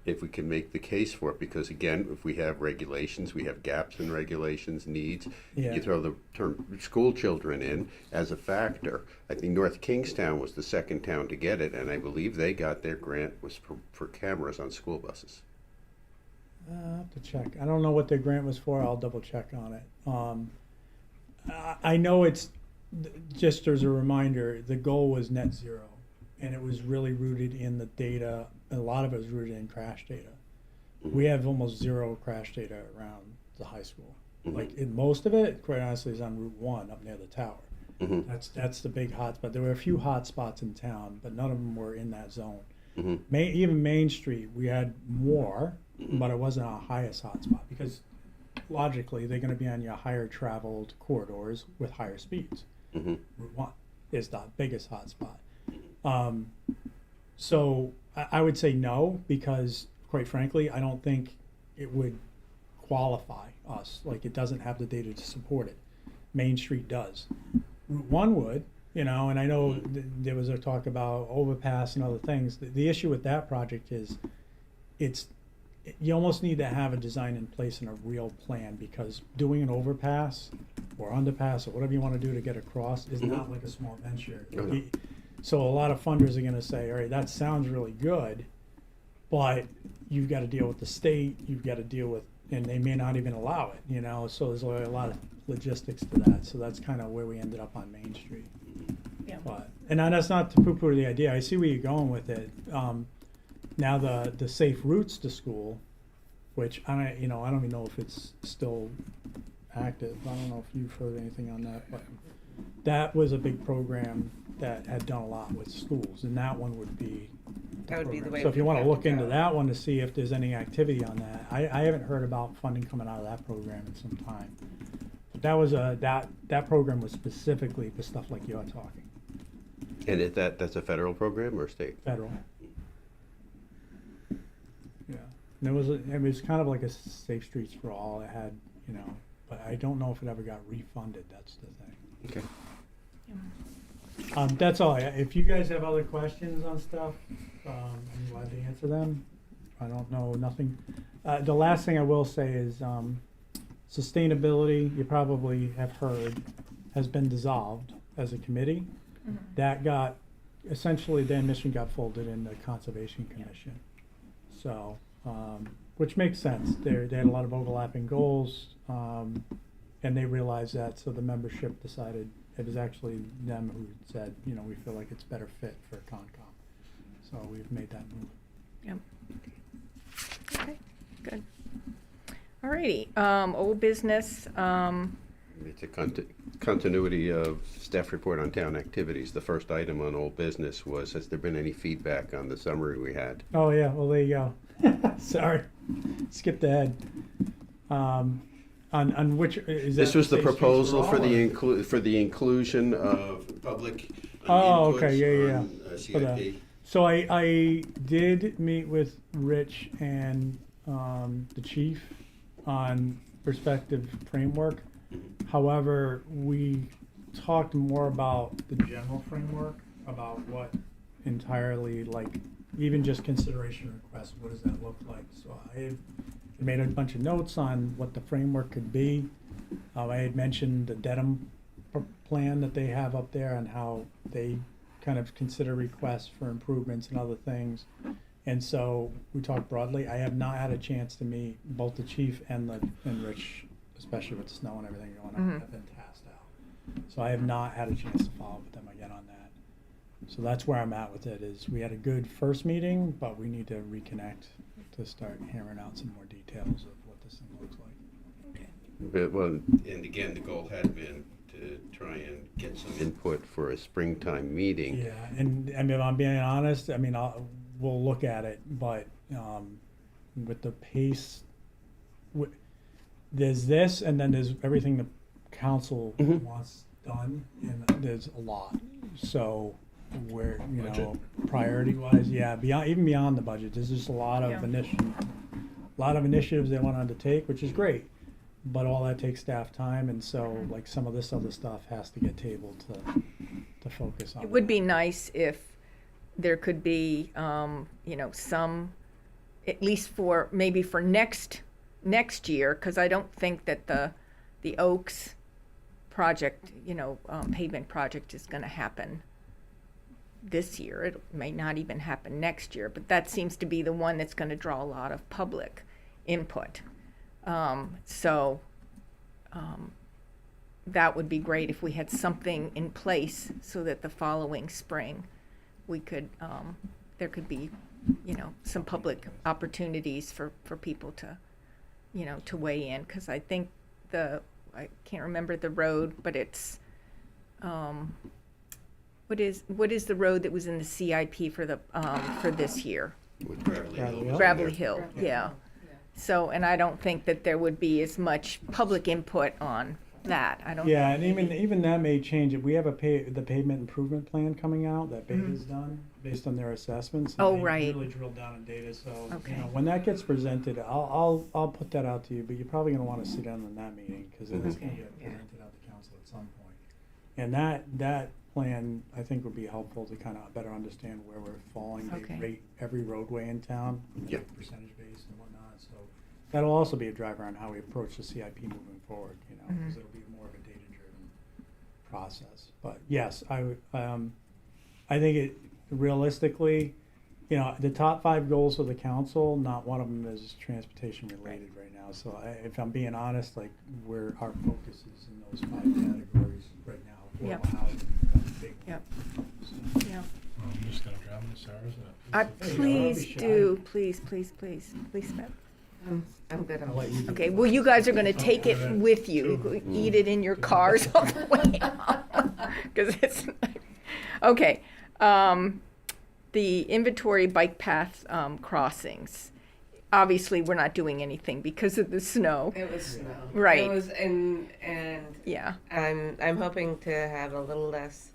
If we can make the case for it, because again, if we have regulations, we have gaps in regulations, needs, Yeah. you throw the term school children in as a factor. I think North Kingstown was the second town to get it, and I believe they got their grant was for cameras on school buses. I'll have to check. I don't know what their grant was for. I'll double check on it. I know it's, just as a reminder, the goal was net zero. And it was really rooted in the data. A lot of it was rooted in crash data. We have almost zero crash data around the high school. Mhm. Like most of it, quite honestly, is on Route 1 up near the tower. Mhm. That's the big hotspot. There were a few hotspots in town, but none of them were in that zone. Mhm. Even Main Street, we had more, but it wasn't our highest hotspot because logically they're going to be on your higher traveled corridors with higher speeds. Mhm. Route 1 is the biggest hotspot. So I would say no, because quite frankly, I don't think it would qualify us. Like, it doesn't have the data to support it. Main Street does. Route 1 would, and I know there was a talk about overpass and other things. The issue with that project is you almost need to have a design in place and a real plan, because doing an overpass or underpass or whatever you want to do to get across is not like a small venture. No. So a lot of funders are going to say, all right, that sounds really good, but you've got to deal with the state, you've got to deal with, and they may not even allow it, so there's a lot of logistics to that. So that's kind of where we ended up on Main Street. Yeah. But, and that's not to poo-poo the idea. I see where you're going with it. Now the safe routes to school, which I don't even know if it's still active. I don't know if you've heard anything on that, but that was a big program that had done a lot with schools, and that one would be That would be the program. way So if you we want to have to look into go. that one to see if there's any activity on that, I haven't heard about funding coming out of that program in some time. But that was that program was specifically for stuff like you're talking, And that's a federal program or state? federal. Yeah, and it was kind of like a Safe Streets for All. It had, but I don't know if it ever got refunded. That's the thing. Okay. That's all. If you guys have other questions on stuff, I'm glad to answer them. I don't know nothing. The last thing I will say is sustainability, you probably have heard, has been dissolved as a committee. That got, essentially their mission got folded in the Conservation Commission. So, which makes sense. They had a lot of overlapping goals, and they realized that, so the membership decided, it was actually them who said, we feel like it's better fit for Concom. So we've made that move. Yep. Okay, good. Alrighty, old business, It's a continuity of staff report on town activities. The first item on old business was, has there been any feedback on the summary we had? Oh, yeah, well, there you go. Sorry, skipped ahead. On which, is that? This was the Safe Streets proposal for for All, or- for the inclusion of public Oh, inputs okay, yeah. on For that. CIP. So I did meet with Rich and the chief on perspective framework. However, we talked more about the general framework, about what entirely, like, even just consideration requests, what does that look like? So I made a bunch of notes on what the framework could be. I had mentioned the Dedham plan that they have up there and how they kind of consider requests for improvements and other things. And so we talked broadly. I have not had a chance to meet both the chief and Rich, especially with the snow and everything going on, have been tasked out. So I have not had a chance to follow up with them again on that. So that's where I'm at with it, is we had a good first meeting, but we need to reconnect to start hammering out some more details of what this thing looks like. Well, and again, the goal had been to try and get some input for a springtime meeting. Yeah, and I mean, if I'm being honest, I mean, we'll look at it, but with the pace, there's this, and then there's everything the council wants done, and there's a lot. So where, priority-wise, yeah, even beyond the budget, there's just a lot of initiatives they want to undertake, which is great. But all that takes staff time, and so like some of this other stuff has to get tabled to focus on. it would be nice if there could be, some, at least for, maybe for next year, because I don't think that the Oaks project, pavement project is gonna happen this year. It may not even happen next year, but that seems to be the one that's gonna draw a lot of public input. That would be great if we had something in place so that the following spring we could, there could be, some public opportunities for people to, to weigh in. Because I think I can't remember the road, but it's what is the road that was in the CIP for the, for this year? With Bradley Bradley Hill. Hill? Gravelly Hill, Gravelly yeah. Hill, So, and I don't think that there would be as much public input on that. I don't. Yeah, and even that may change it. We have the pavement improvement plan coming out that Beta's done based on their assessments. and Oh, they right. Really drilled down in data, so, Okay. when that gets presented, I'll put that out to you, but you're probably gonna wanna sit down in that meeting, cause it's gonna Okay. get Yeah. presented out to council at some point. And that plan, I think, would be helpful to kind of better understand where we're falling. Okay. They rate every roadway in town, Yeah. like percentage based and whatnot, so that'll also be a driver on how we approach the CIP moving forward, because it'll be more of a data-driven process. But yes, I think it, realistically, the top 5 goals of the council, not one of them is transportation related right now. So if I'm being honest, like where our focus is in those 5 categories right now. Yep. Affordable housing, that's a big one. Yep. So, Yeah. I'm just gonna drive into Sarah's. Please shy. do, please, Beth. I'm good. I'll let you do Okay, it. well, you guys are gonna take it with you, eat it in your cars on the way home, 'cause it's, okay. The inventory bike path, crossings, obviously, we're not doing anything because of the snow. It was snow. Right. It was, and Yeah, I'm hoping to have a little less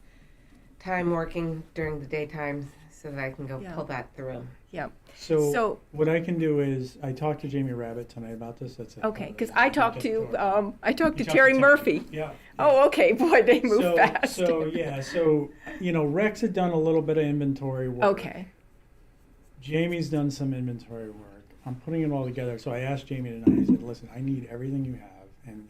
time working during the daytime so that I can go Yeah. pull that through. yeah, So So- what I can do is, I talked to Jamie Rabbit tonight about this, that's it. okay, because I talked to, You I talked to talked Terry to Murphy. Yeah. Oh, okay, boy, they move So- fast. So, Rex had done a little bit of inventory work. Okay, Jamie's done some inventory work. I'm putting it all together. So I asked Jamie tonight, I said, listen, I need everything you have.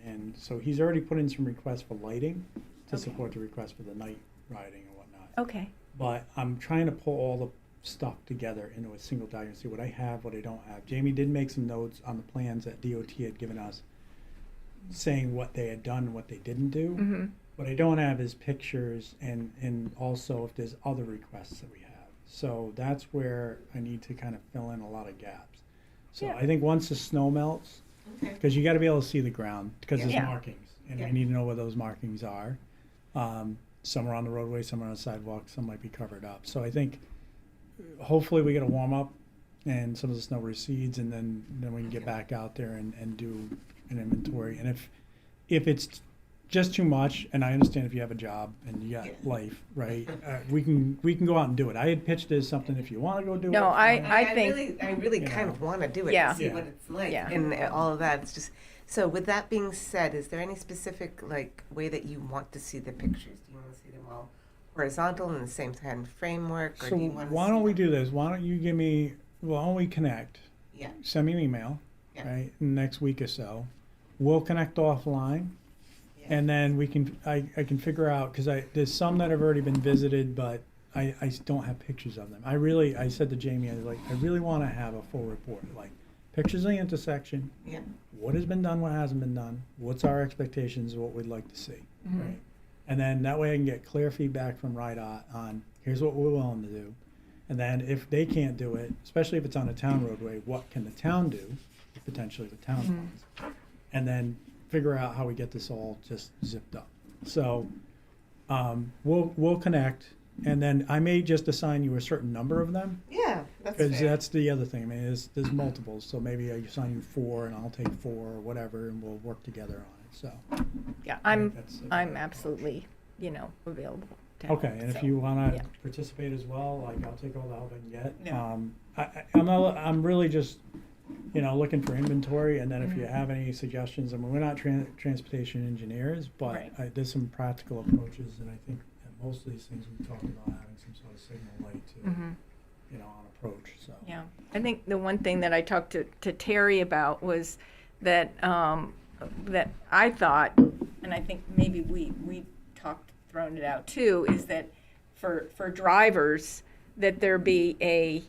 And so he's already put in some requests for lighting to Okay. support the request for the night riding and whatnot. okay, But I'm trying to pull all the stuff together into a single document, see what I have, what I don't have. Jamie did make some notes on the plans that DOT had given us, saying what they had done and what they didn't do. mm-hmm, What I don't have is pictures and also if there's other requests that we have. So that's where I need to kind of fill in a lot of gaps. So Yeah. I think once the snow melts, Okay. because you got to be able to see the ground because there's Yeah. markings and Yeah. we need to know where those markings are. Some are on the roadway, some are on the sidewalk, some might be covered up. So I think hopefully we get a warm up and some of the snow recedes and then we can get back out there and do an inventory. And if it's just too much, and I understand if you have a job and you got Yeah. life, right? We can go out and do it. I had pitched it as something if you want to go do it. No, fine. I think- I really you kind know. of want to do it Yeah. to see what it's like Yeah. and all of that. It's just so. With that being said, is there any specific way that you want to see the pictures? Do you want to see them all horizontal in the same kind of framework, or So do you want to? why don't we do this? Why don't you give me? Why don't we connect? Yeah. Send me an email, Yeah. right? In the next week or so, we'll connect offline, Yeah. and then we can. I can figure out because there's some that have already been visited, but I don't have pictures of them. I said to Jamie, I was like, I really want to have a full report, like pictures of the intersection, Yeah. what has been done, what hasn't been done, what's our expectations, what we'd like to see, right? And then that way I can get clear feedback from RIDOT on here's what we're willing to do. And then if they can't do it, especially if it's on a town roadway, what can the town do, potentially the town funds? And then figure out how we get this all just zipped up. So we'll connect, and then I may just assign you a certain number of them. Yeah. That's Because fair. that's the other thing. I mean, there's multiples. So maybe I assign you 4, and I'll take 4 or whatever, and we'll work together on it. So yeah, I think that's a better I'm approach. absolutely, available to help, Okay, and so, if you want to yeah. participate as well, like I'll take all the help I can get. Yeah. I'm really just looking for inventory, and then if you Mm-hmm. have any suggestions, I mean, we're not transportation engineers, but Right. there's some practical approaches, and I think that most of these things we talked about having some sort of signal light to Mhm. on approach. So Yeah, I think the one thing that I talked to Terry about was that, that I thought, and I think maybe we thrown it out too, is that for drivers, that there be a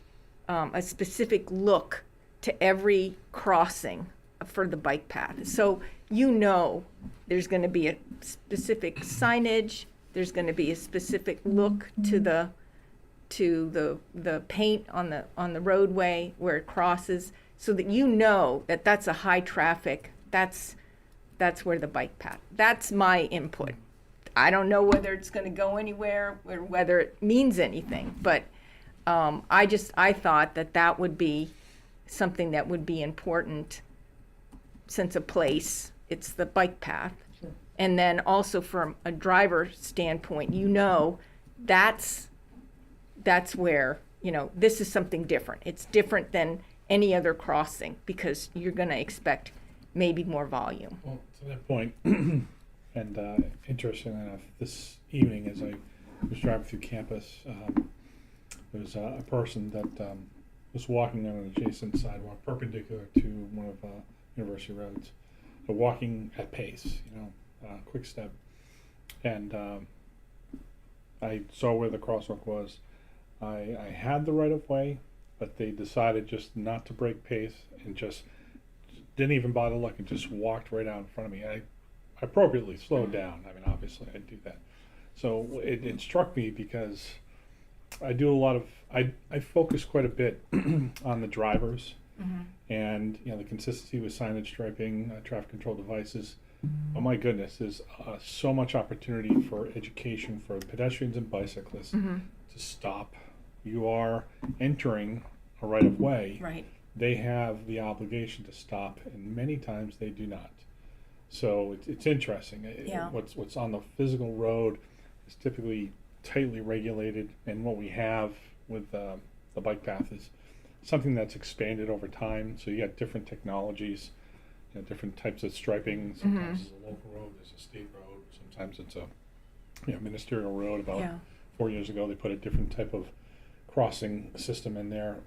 specific look to every crossing for the bike path. So there's gonna be a specific signage, there's gonna be a specific look to the paint on the roadway where it crosses, so that that's a high traffic, that's where the bike path, that's my input. I don't know whether it's going to go anywhere or whether it means anything, but I thought that would be something that would be important, since a place, it's the bike path. Sure. And then also from a driver standpoint, that's where, this is something different. It's different than any other crossing, because you're going to expect maybe more volume. Well, to that point, and interestingly enough, this evening as I was driving through campus, there was a person that was walking on an adjacent sidewalk perpendicular to one of University roads, so walking at pace, quick step. And I saw where the crosswalk was. I had the right of way, but they decided just not to break pace and just didn't even bother looking, just walked right out in front of me. I appropriately slowed down. I mean, obviously I do that. So it struck me because I do a lot of, I focus quite a bit on the drivers and, the consistency with signage, striping, traffic control devices. Oh my goodness, there's so much opportunity for education for pedestrians and bicyclists to stop. You are entering a right of way. Right. They have the obligation to stop, and many times they do not. So it's interesting. Yeah. What's on the physical road is typically tightly regulated, and what we have with the bike path is something that's expanded over time. So you got different technologies, different types of striping. Sometimes it's a local road, there's a state road. Sometimes it's a ministerial road. About 4 years ago, they put a different type of crossing system in there.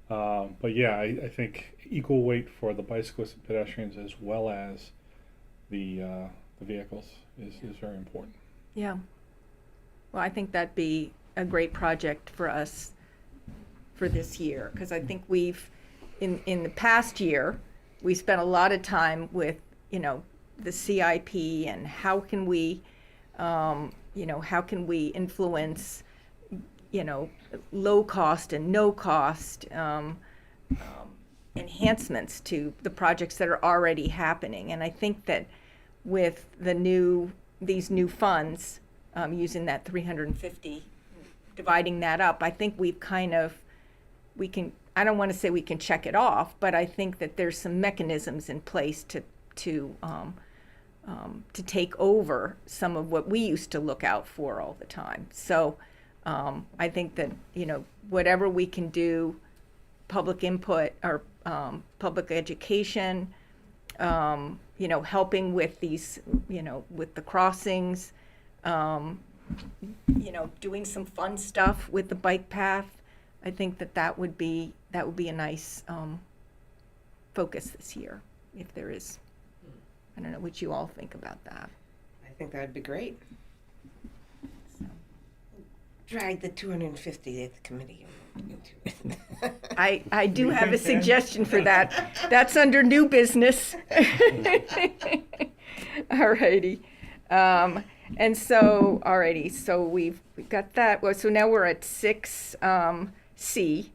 But yeah, I think equal weight for the bicyclists and pedestrians as well as the vehicles is very important. Yeah. Well, I think that'd be a great project for us for this year, because I think we've, in the past year, we spent a lot of time with, the CIP and how can we influence, low cost and no cost enhancements to the projects that are already happening. And I think that with these new funds, using that 350, dividing that up, I think we can, I don't want to say we can check it off, but I think that there's some mechanisms in place to take over some of what we used to look out for all the time. So I think that, whatever we can do, public input or public education, helping with these, with the crossings, doing some fun stuff with the bike path. I think that would be a nice focus this year, if there is. I don't know what you all think about that. I think that would be great. So. Drag the 250th committee into it. I do have a suggestion for that. That's under new business. Alrighty. So we've got that. Well, so now we're at 6C,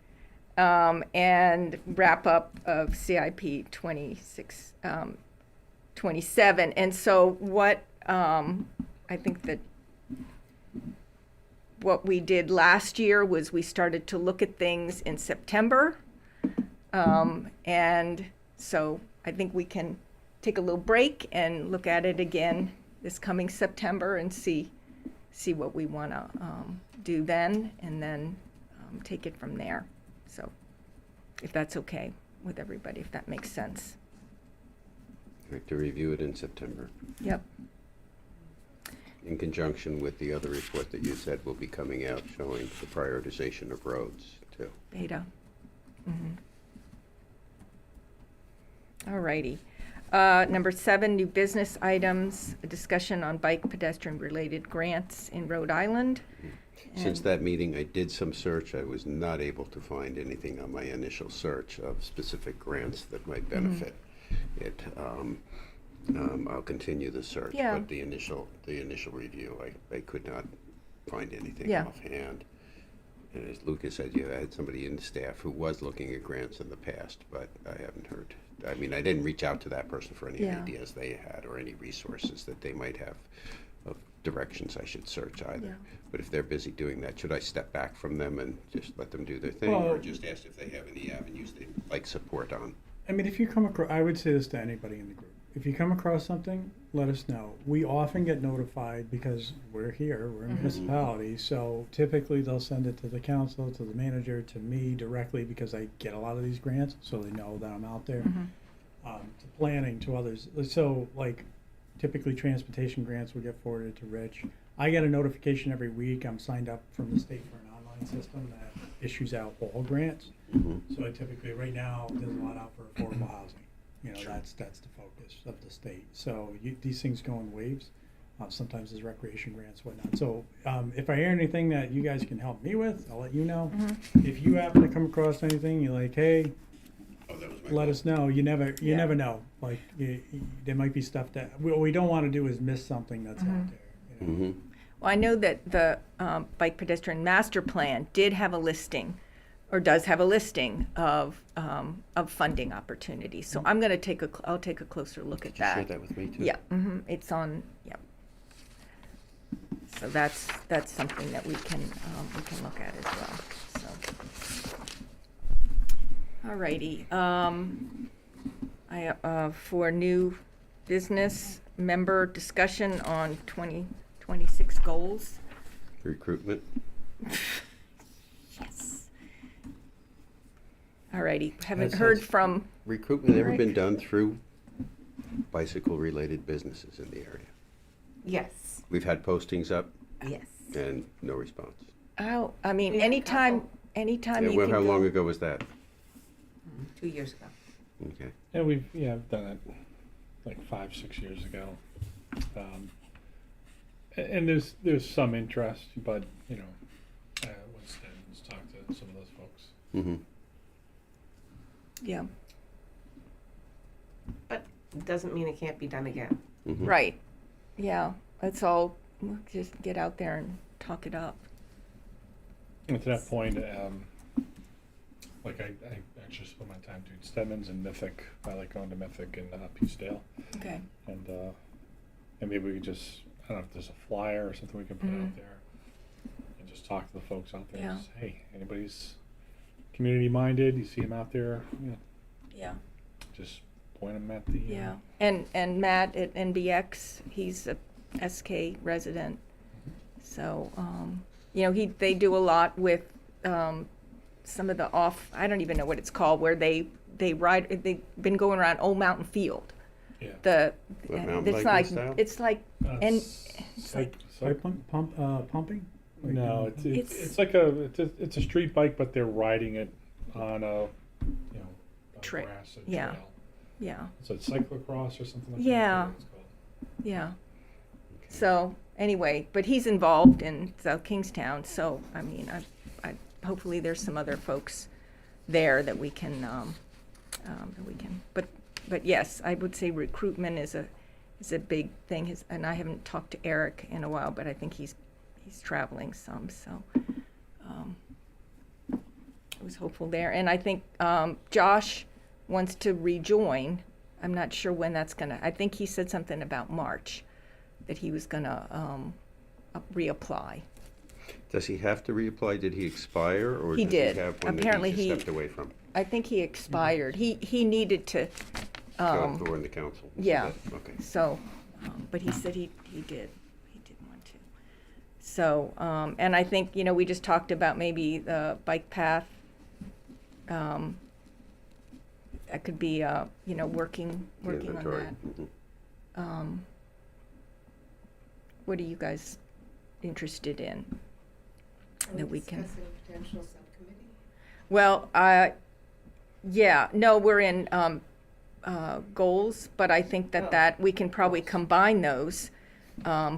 and wrap up of CIP 27. And so what I think that what we did last year was we started to look at things in September. And so I think we can take a little break and look at it again this coming September and see what we want to do then, and then take it from there. So if that's okay with everybody, if that makes sense. I'd like to review it in September, Yep. in conjunction with the other report that you said will be coming out showing the prioritization of roads, too. Beta. All righty. Number 7, new business items, a discussion on bike pedestrian-related grants in Rhode Island. Since that meeting, I did some search. I was not able to find anything on my initial search of specific grants that might benefit it. I'll continue the search, Yeah. but the initial review, I could not find anything Yeah. offhand. And as Lucas said, you had somebody in the staff who was looking at grants in the past, but I haven't heard I mean, I didn't reach out to that person for any Yeah. ideas they had or any resources that they might have of directions I should search either. Yeah. But if they're busy doing that, should I step back from them and just let them do their thing, Well- or just ask if they have any avenues they'd like support on? I mean, if you come across, I would say this to anybody in the group. If you come across something, let us know. We often get notified because we're here, we're a municipality, so typically they'll send it to the council, to the manager, to me directly because I get a lot of these grants, so they know that I'm out there. To planning, to others. So like typically transportation grants will get forwarded to Rich. I get a notification every week. I'm signed up from the state for an online system that issues out all grants. So I typically, right now, there's a lot out for affordable housing. You know, that's the focus of the state. So these things go in waves. Sometimes there's recreation grants, whatnot. So if I hear anything that you guys can help me with, I'll let you know. If you happen to come across anything, you're like, hey, Oh, that was my let goal. us know. You never know. Like there might be stuff that what we don't want to do is miss something that's out there. You know? Well, I know that the Bike Pedestrian Master Plan did have a listing, or does have a listing of funding opportunities. So I'm going to I'll take a closer look at Could you share that. that with me too? Yeah, it's on. Yeah. So that's something that we can look at as well. So. Alrighty. For new business member discussion on 2026 goals. Recruitment. Yes. Alrighty. Haven't Has- heard has- from. Recruitment ever Rick? been done through bicycle-related businesses in the area? Yes. We've had postings up Yes. and no response. Oh, I mean, We had a anytime couple. Yeah, you can how long go. ago was that? 2 years ago. Okay. And we've done it like 5-6 years ago. And there's some interest, but Winston has talked to some of those folks. Mm-hmm. Yeah. But it doesn't mean it can't be done again. Mm-hmm. Right. Yeah. That's all. We'll just get out there and talk it up. And to that point, like I actually spend my time doing Stedman's and Mythic. I like going to Mythic and Peacedale, Okay. and maybe we could just, I don't know if there's a flyer or something we can put out there, and just talk to the folks out there. Yeah. Just, hey, anybody's community minded? You see them out there? Yeah. Just point them at the. Yeah. And Matt at NBX, he's a SK resident. So, they do a lot with some of the I don't even know what it's called, where they've been going around Old Mountain Field. Yeah. What, mountain It's biking like, style? it's like, and It's like, Pumping? Like, no, It's- it's like it's a street bike, but they're riding it on a Tra- grass yeah. trail. yeah, So it's cyclocross or something like Yeah. that. That's what it's called. yeah. So anyway, but he's involved in South Kingstown, so I mean, I hopefully there's some other folks there that we can, but yes, I would say recruitment is a big thing. And I haven't talked to Eric in a while, but I think he's traveling some, so I was hopeful there. And I think Josh wants to rejoin. I'm not sure when that's gonna. I think he said something about March, that he was gonna reapply. Does he have to reapply? Did he expire, or He does did. he have one Apparently that he he- just stepped away from? I think he expired. He needed to. Go in the council. So yeah. that- Okay. So, but he said he did want to. So, and I think, we just talked about maybe the bike path. That could be, working The on inventory. that. Mhm. What are you guys interested in? That we can. Discussing a potential subcommittee? Well, yeah, no, we're in goals, but I think that we can probably combine those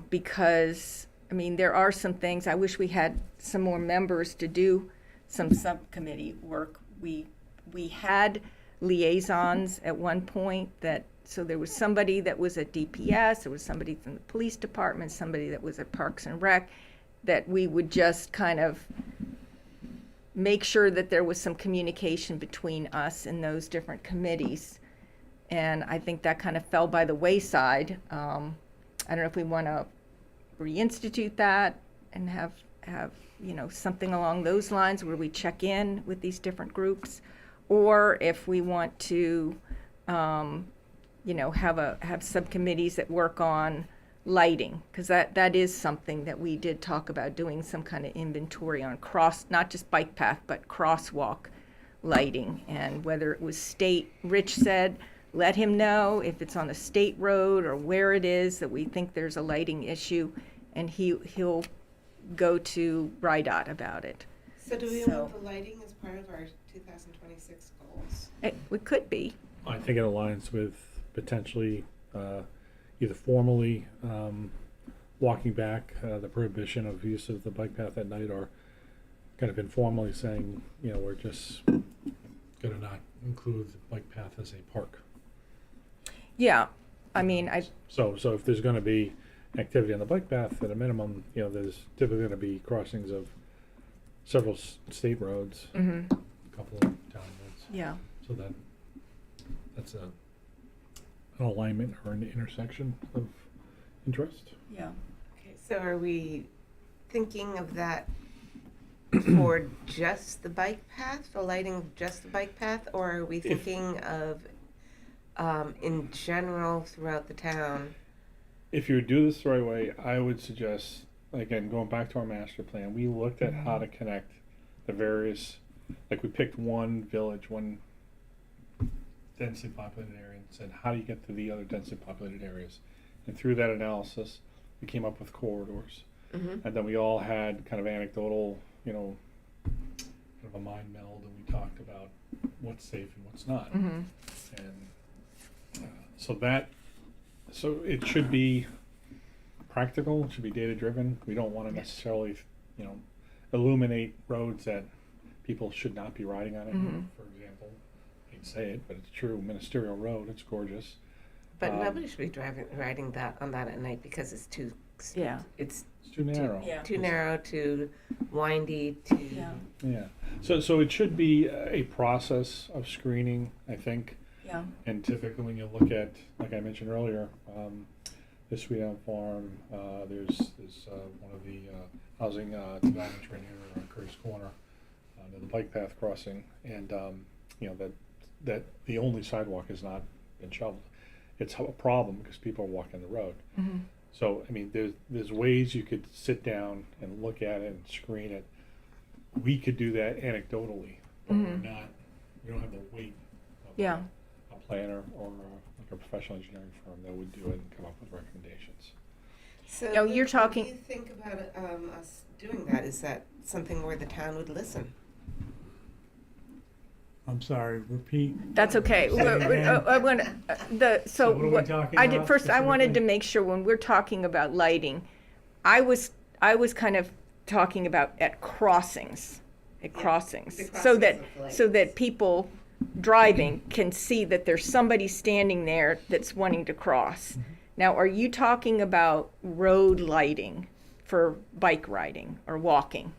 because, I mean, there are some things, I wish we had some more members to do some subcommittee work. We had liaisons at one point so there was somebody that was at DPS, there was somebody from the police department, somebody that was at Parks and Rec, that we would just kind of make sure that there was some communication between us and those different committees. and I think that kind of fell by the wayside. I don't know if we want to reinstitute that and have something along those lines where we check in with these different groups, or if we want to have subcommittees that work on lighting, because that is something that we did talk about, doing some kind of inventory on not just bike path, but crosswalk lighting, and whether it was state. Rich said, let him know if it's on a state road or where it is that we think there's a lighting issue, and he'll go to RIDOT about it. So do we want the lighting as part of our 2026 goals? It could be. I think it aligns with potentially either formally walking back the prohibition of use of the bike path at night, or kind of informally saying, we're just going to not include the bike path as a park. Yeah, I mean, So if there's going to be activity on the bike path, at a minimum, there's typically going to be crossings of several state roads, a couple of town roads. yeah. So that's an alignment or an intersection of interest. Yeah. Okay, so are we thinking of that for just the bike path, for lighting of just the bike path, or are we thinking of in general throughout the town? If you do this the right way, I would suggest, again, going back to our master plan, we looked at how to connect the various, like we picked one village, one densely populated area, and said, how do you get to the other densely populated areas? And through that analysis, we came up with corridors. Mm-hmm. And then we all had kind of anecdotal, kind of a mind meld, and we talked about what's safe and what's not. Mm-hmm. And so it should be practical, it should be data driven. We don't want to necessarily, illuminate roads that people should not be riding on anymore. For example, I hate to say it, but it's true, Ministerial Road, it's gorgeous. But nobody should be riding on that at night because it's too. Yeah. It's It's too narrow. Yeah. too narrow, too windy, too. Yeah. Yeah. So it should be a process of screening, I think. Yeah. And typically when you look at, like I mentioned earlier, this Sweet Elm Farm, there's one of the housing developments right here on Curtis Corner, near the bike path crossing, and that the only sidewalk has not been shoveled. It's a problem because people are walking the road. Mm-hmm. So I mean, there's ways you could sit down and look at it and screen it. We could do that anecdotally, but we don't have the weight of Yeah. a planner or like a professional engineering firm that would do it and come up with recommendations. So No, you're talking- What do you think about us doing that? Is that something where the town would listen? I'm sorry, repeat. That's okay. I want So what are we talking I did about first. I wanted to specifically? make sure when we're talking about lighting, I was kind of talking about at crossings, the so crossings that of lights. so that people driving can see that there's somebody standing there that's wanting to cross. Now, are you talking about road lighting for bike riding or walking?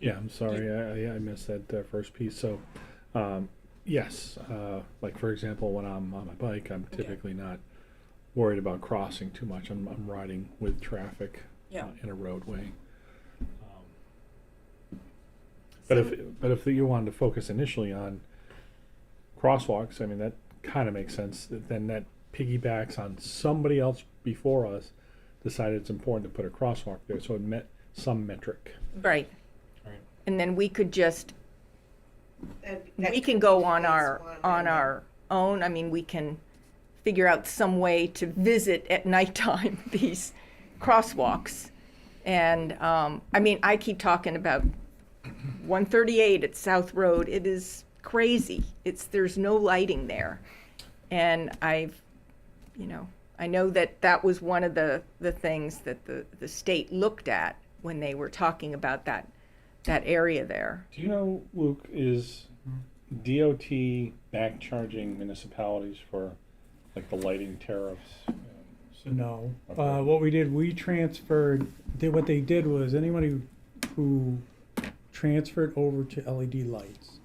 Yeah, I'm sorry, I missed that first piece. So, yes, like for example, when I'm on my bike, I'm typically not worried about crossing too much. I'm riding with traffic in a roadway. But if you wanted to focus initially on crosswalks, I mean that kind of makes sense. Then that piggybacks on somebody else before us decided it's important to put a crosswalk there, so it met some metric. Right. Right. And then we could just That we can go on phase our one, own. I mean, we can figure out some way to visit at nighttime these crosswalks. And I mean, I keep talking about 138 at South Road. It is crazy. There's no lighting there. And I know that was one of the things that the state looked at when they were talking about that area there. Do you know, Luke, is DOT back charging municipalities for like the lighting tariffs? So no. Okay. What we did, we transferred, what they did was anybody who transferred over to LED lights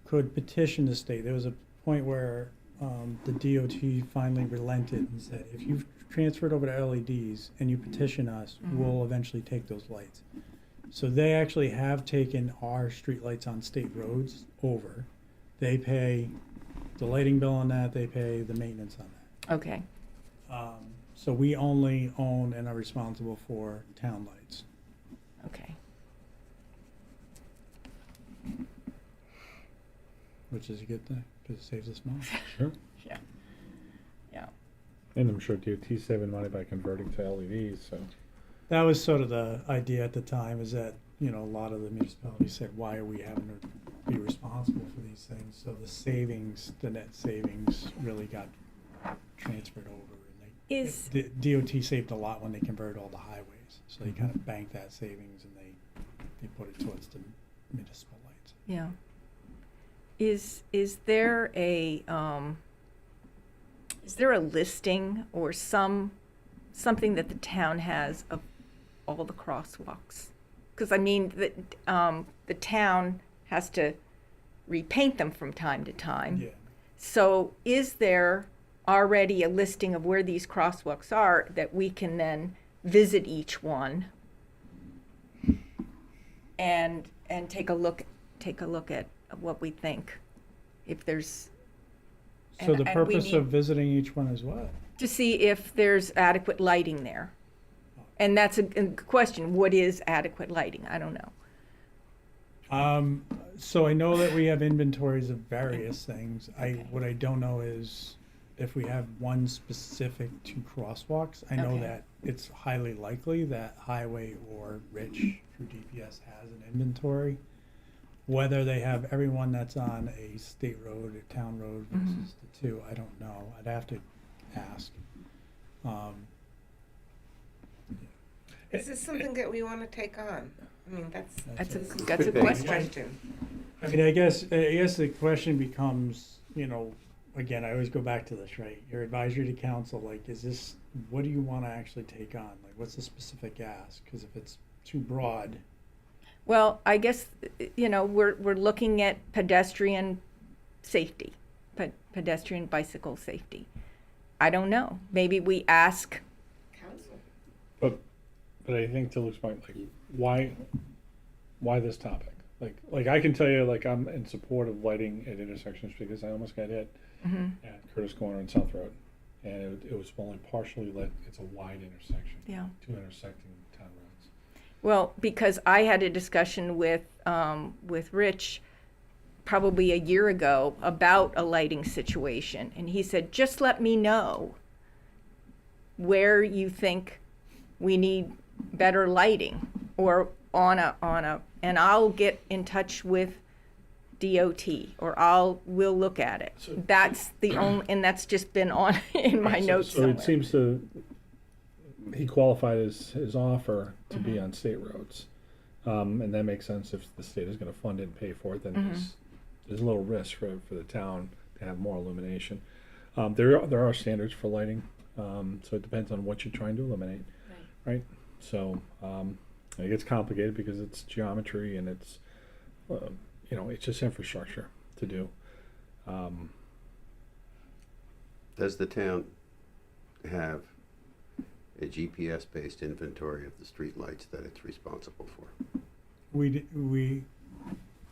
could petition the state. There was a point where the DOT finally relented and said, if you've transferred over to LEDs and you petition us, we'll eventually take those lights. So they actually have taken our streetlights on state roads over. They pay the lighting bill on that, they pay the maintenance on that. Okay, So we only own and are responsible for town lights. okay. Which is a good thing, because it saves us money. Sure. Yeah. Yeah. And I'm sure DOT's saving money by converting to LEDs, so. That was sort of the idea at the time, is that, you know, a lot of the municipalities said, why are we having to be responsible for these things? So the savings, the net savings really got transferred over. And Is, the DOT saved a lot when they converted all the highways. So they kind of banked that savings and they put it towards the municipal lights. yeah. Is there a listing or something that the town has of all the crosswalks? Because I mean, the town has to repaint them from time to time. Yeah. So is there already a listing of where these crosswalks are that we can then visit each one and take a look at what we think, if there's, So And- the and we purpose need- of visiting each one is what? to see if there's adequate lighting there. And that's a question. What is adequate lighting? I don't know. So I know that we have inventories of various things. What I don't know is if we have one specific to crosswalks. I know Okay. that it's highly likely that Highway or Rich through DPS has an inventory. Whether they have everyone that's on a state road or town road versus the two, I don't know. I'd have to ask. Is this something that we want to take on? I mean, that's That's a a question. question. I mean, I guess the question becomes, you know, again, I always go back to this, right? Your advisory to council, like, what do you want to actually take on? Like, what's the specific ask? Because if it's too broad, Well, I guess, you know, we're looking at pedestrian safety, pedestrian bicycle safety. I don't know. Maybe we ask, Council. But I think to Luke's point, like, why this topic? Like I can tell you, like, I'm in support of lighting at intersections because I almost got hit at Curtis Corner and South Road, and it was only partially lit. It's a wide intersection, yeah. two intersecting town roads. Well, because I had a discussion with Rich probably a year ago about a lighting situation, and he said, just let me know where you think we need better lighting or on a and I'll get in touch with DOT or we'll look at it. So- That's the only, and that's just been on in my notes So somewhere. it seems he qualified his offer to be on state roads, and that makes sense if the state is going to fund it and pay for it. Then there's a little risk for the town to have more illumination. There are standards for lighting, so it depends on what you're trying to illuminate, right? So it gets complicated because it's geometry and it's it's just infrastructure to do. Does the town have a GPS-based inventory of the streetlights that it's responsible for?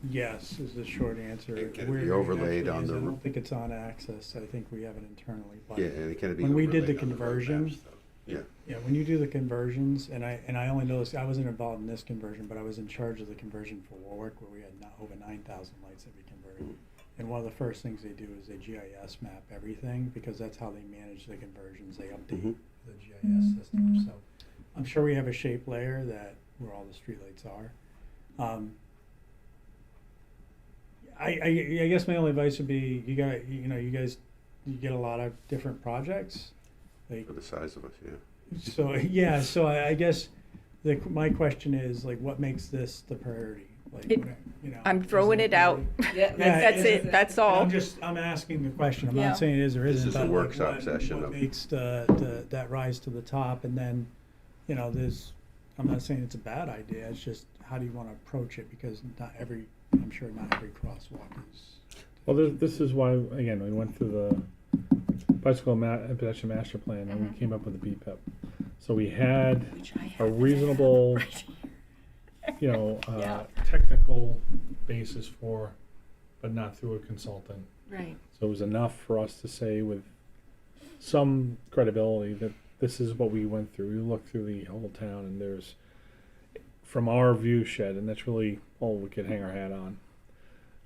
yes, is the short answer. And can it Where be it overlaid actually on is, the I r- don't think it's on Access. I think we have it internally. But Yeah, and it can be when we did the overlaid on road conversion, maps, though. Yeah, yeah, when you do the conversions, and I only noticed, I wasn't involved in this conversion, but I was in charge of the conversion for Warwick, where we had over 9,000 lights that we converted. And one of the first things they do is they GIS map everything, because that's how they manage the conversions. They update the GIS system. So I'm sure we have a shape layer where all the streetlights are. I guess my only advice would be you guys get a lot of different projects. Like, for the size of us, yeah. so I guess my question is, like, what makes this the priority? Like, I'm throwing is it out. Yeah, That's it. That's all. I'm asking the question. I'm Yeah. not saying it is or This isn't. is a but, like, workshop what session What of- makes that rise to the top, and then, I'm not saying it's a bad idea. It's just how do you want to approach it? Because I'm sure not every crosswalk is Well, this is why, again, we went through the bicycle and pedestrian master plan, and we came up with the BPAC. So we had Which I a have reasonable, right. you know, technical basis for, but not through a consultant. Right. So it was enough for us to say with some credibility that this is what we went through. We looked through the whole town, and there's, from our view shed, and that's really all we could hang our hat on,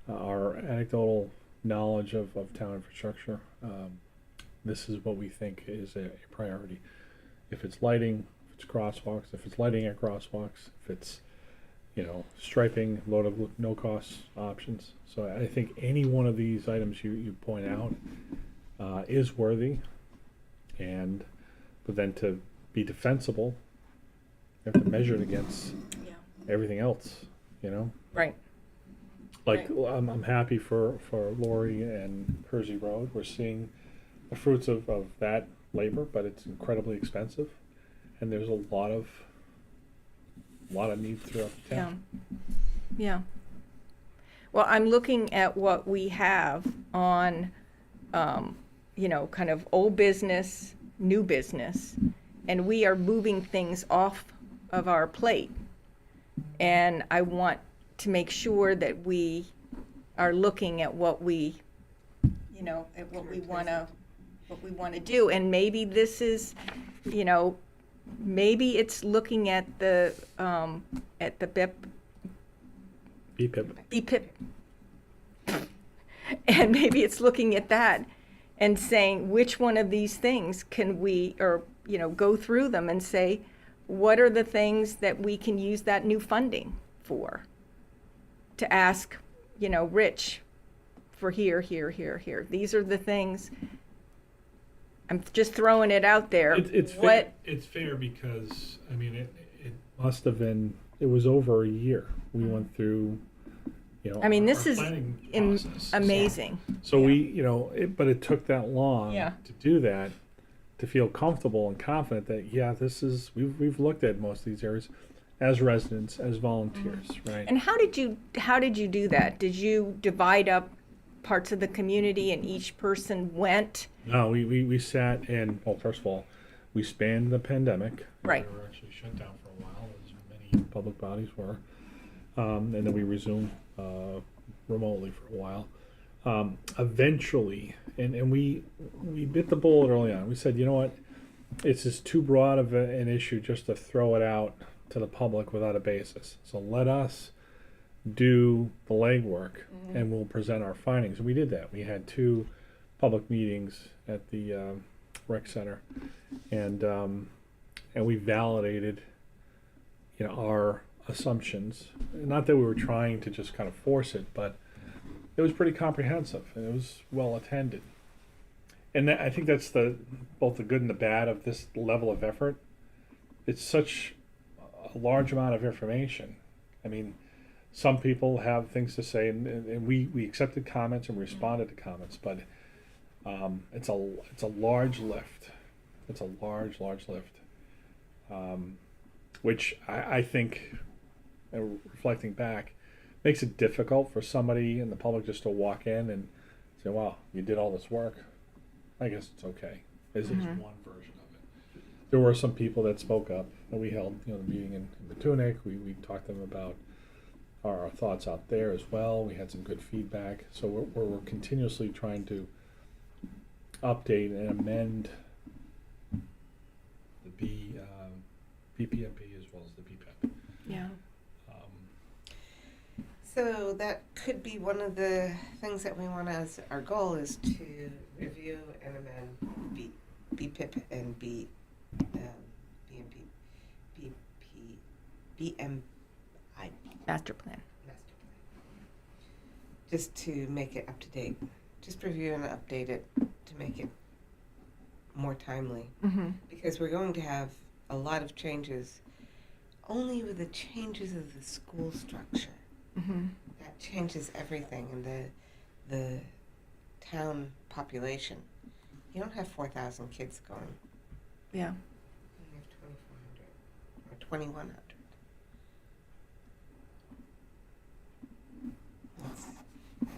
our anecdotal knowledge of town infrastructure. This is what we think is a priority. If it's lighting, if it's crosswalks, if it's lighting at crosswalks, if it's, you know, striping, no cost options. So I think any one of these items you point out is worthy, but then to be defensible, you have to measure it against Yeah. everything else, you know? Right. Like, Right. I'm happy for Lori and Kersey Road. We're seeing the fruits of that labor, but it's incredibly expensive. And there's a lot of need throughout the Yeah. town. Yeah. Well, I'm looking at what we have on, you know, kind of old business, new business, and we are moving things off of our plate. And I want to make sure that we are looking at what we, you know, at what we want to do. And maybe this is, you know, maybe it's looking at the BPIP. BPIP. And maybe it's looking at that and saying, which one of these things can we, or, you know, go through them and say, what are the things that we can use that new funding for? To ask, you know, Rich for here. These are the things. I'm just throwing it out there. It's what? It's fair because, I mean, it must have been, it was over a year. We went through, you know, I mean, our this is planning process. amazing. So we, you know, but it took that long Yeah. to do that, to feel comfortable and confident that, yeah, this is, we've looked at most of these areas as residents, as volunteers, right? And how did you do that? Did you divide up parts of the community and each person went? No, we sat and, well, first of all, we spanned the pandemic. Right. We were actually shut down for a while, as many public bodies were. And then we resumed remotely for a while. Eventually, and we bit the bullet early on. We said, you know what, it's just too broad of an issue just to throw it out to the public without a basis. So let us do the legwork, and we'll present our findings. And we did that. We had 2 public meetings at the rec center, and we validated, you know, our assumptions. Not that we were trying to just kind of force it, but it was pretty comprehensive and it was well attended. And I think that's both the good and the bad of this level of effort. It's such a large amount of information. I mean, some people have things to say, and we accepted comments and we responded to comments, but it's a large lift. It's a large lift, which I think, reflecting back, makes it difficult for somebody in the public just to walk in and say, "Wow, you did all this work. I guess it's okay." This is one version of it. There were some people that spoke up, and we held, you know, the meeting in Matunic. We talked to them about our thoughts out there as well. We had some good feedback. So we're continuously trying to update and amend the BPMP as well as the BPAC. Yeah. So that could be one of the things that we want as our goal is to review and amend BPIP and BMP, BMI Master plan. master plan. Just to make it up to date. Just review and update it to make it more timely. Mm-hmm. Because we're going to have a lot of changes only with the changes of the school structure. Mm-hmm. That changes everything in the town population. You don't have 4,000 kids going. Yeah. You have 2,400 or 2,100. You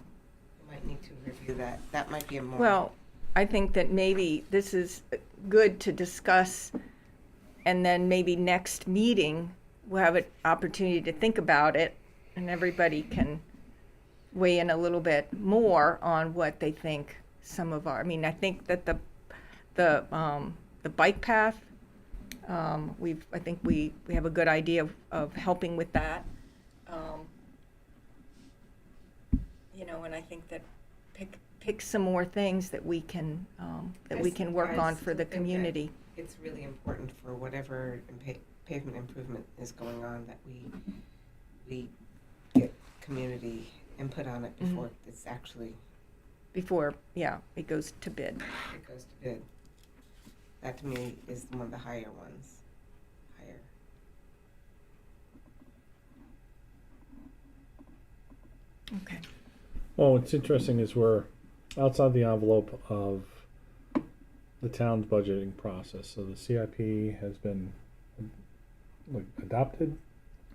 might need to review that. That might be a more. Well, I think that maybe this is good to discuss, and then maybe next meeting, we'll have an opportunity to think about it, and everybody can weigh in a little bit more on what they think some of our, I mean, I think that the bike path, I think we have a good idea of helping with that. You know, and I think that pick some more things that we can work on for the community. It's really important for whatever pavement improvement is going on that we get community input on it before it's actually Before, yeah, it goes to bid. it goes to bid. That to me is one of the higher ones. Higher. Okay. Well, what's interesting is we're outside the envelope of the town's budgeting process. So the CIP has been adopted.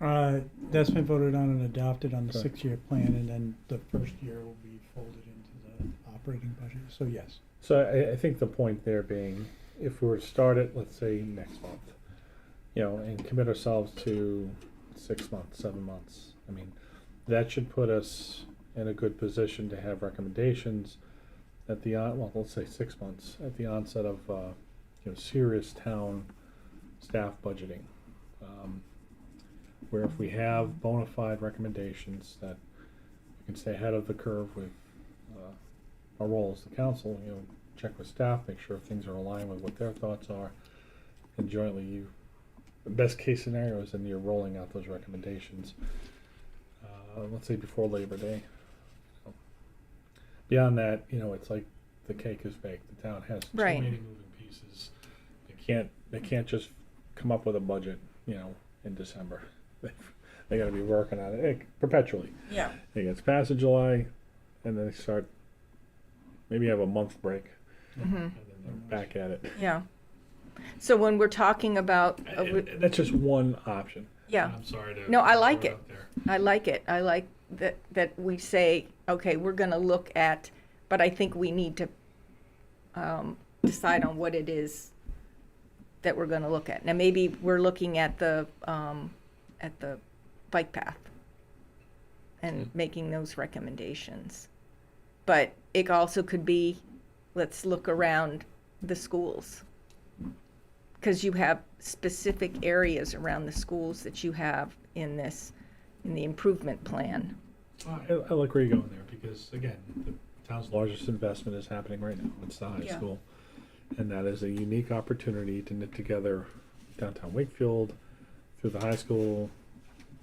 That's been voted on and adopted on the Okay. 6-year plan, and then the first year will be folded into the operating budget. So yes. So I think the point there being, if we were to start it, let's say next month, and commit ourselves to 6 months, 7 months, I mean, that should put us in a good position to have recommendations at the let's say 6 months at the onset of serious town staff budgeting, where if we have bona fide recommendations that we can stay ahead of the curve with our role as the council, check with staff, make sure things are aligned with what their thoughts are, and jointly the best case scenario is then you're rolling out those recommendations, let's say before Labor Day. Beyond that, it's like the cake is baked. The town has too Right. many moving pieces. They can't just come up with a budget, in December. They got to be working on it perpetually. Yeah. It gets passed in July, and then they start. Maybe have a month break, and then they're back at it. Yeah. So when we're talking about, That's just one option. yeah. I'm sorry to. No, I like throw it. out there. I like it. I like that we say, okay, we're going to look at, but I think we need to decide on what it is that we're going to look at. Now, maybe we're looking at the bike path and making those recommendations. But it also could be, let's look around the schools. Because you have specific areas around the schools that you have in the improvement plan. I like where you're going there because, again, the town's largest investment is happening right now. It's the high Yeah. school. And that is a unique opportunity to knit together downtown Wakefield, through the high school,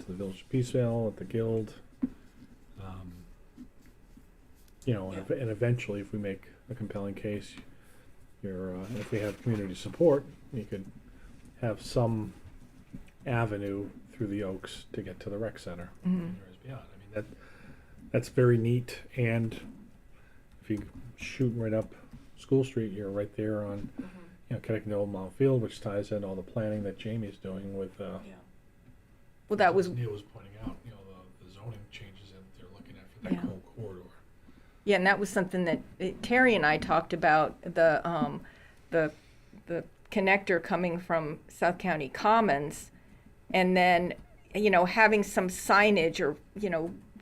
to the Village of Peaceville, at the Guild. And eventually, if we make a compelling case, if we have community support, you could have some avenue through the Oaks to get to the rec center and areas beyond. I mean, that's very neat. And if you shoot right up School Street, you're right there on, connecting to Old Mount Field, which ties in all the planning that Jamie's doing with. Well, that was, as Neil was pointing out, the zoning changes that they're looking at for that Yeah. whole corridor. yeah, and that was something that Terry and I talked about, the connector coming from South County Commons, and then, having some signage or,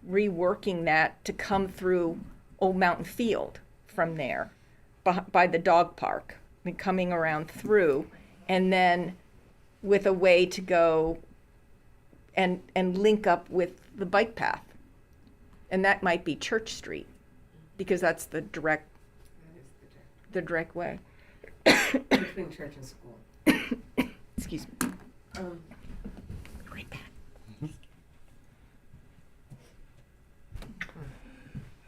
reworking that to come through Old Mountain Field from there, by the dog park, and coming around through, and then with a way to go and link up with the bike path. And that might be Church Street, because that's the direct way. Between church and school. Excuse me. Right back.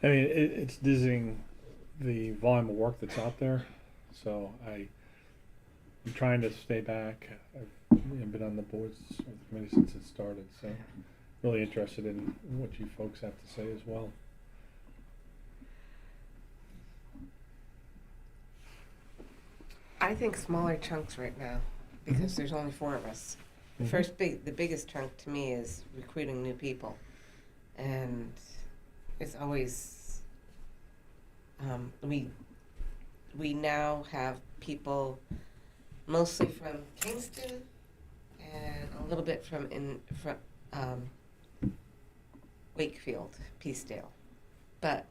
I mean, it's dizzying the volume of work that's out there. So I'm trying to stay back. I've been on the boards of the committee since it started. So really interested in what you folks have to say as well. I think smaller chunks right now because there's only 4 of us. The biggest chunk to me is recruiting new people, and it's always we now have people mostly from Kingston and a little bit from Wakefield, Peacedale, but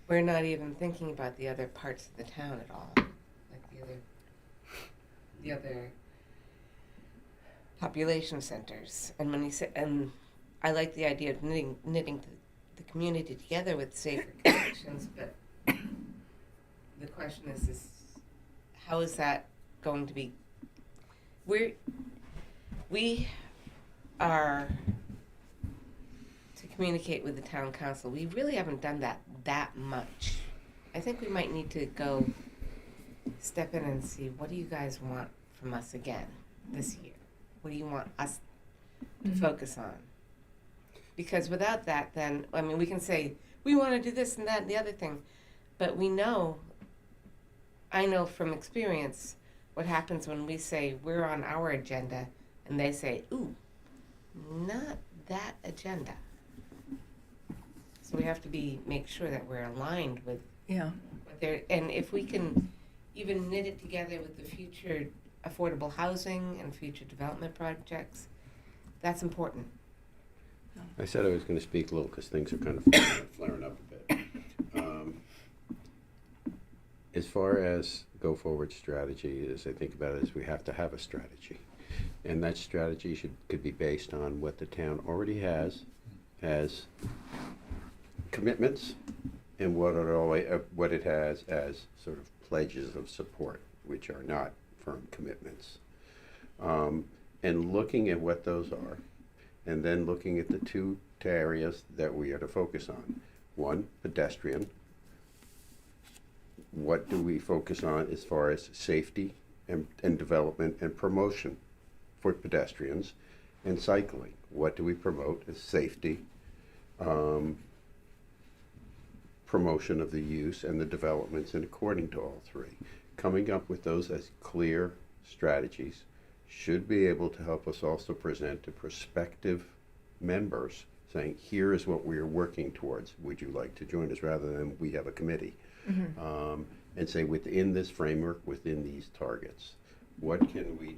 we're not even thinking about the other parts of the town at all, like the other population centers. And when you say, and I like the idea of knitting the community together with safer connections, but the question is how is that going to be? We are to communicate with the town council. We really haven't done that much. I think we might need to go step in and see, what do you guys want from us again this year? What do you want us to focus on? Because without that, then, I mean, we can say, we want to do this and that and the other thing, but I know from experience what happens when we say we're on our agenda and they say, ooh, not that agenda. So we have to make sure that we're aligned with Yeah. what they're, and if we can even knit it together with the future affordable housing and future development projects, that's important. I said I was going to speak a little because things are kind of flaring up a bit. As far as go-forward strategy, as I think about it, is we have to have a strategy. And that strategy could be based on what the town already has as commitments and what it has as sort of pledges of support, which are not firm commitments. And looking at what those are, and then looking at the two areas that we are to focus on. One, pedestrian. What do we focus on as far as safety and development and promotion for pedestrians? And cycling. What do we promote as safety, promotion of the use and the developments, and according to all three. Coming up with those as clear strategies should be able to help us also present to prospective members saying, here is what we are working towards. Would you like to join us, rather than we have a committee? And say, within this framework, within these targets, what can we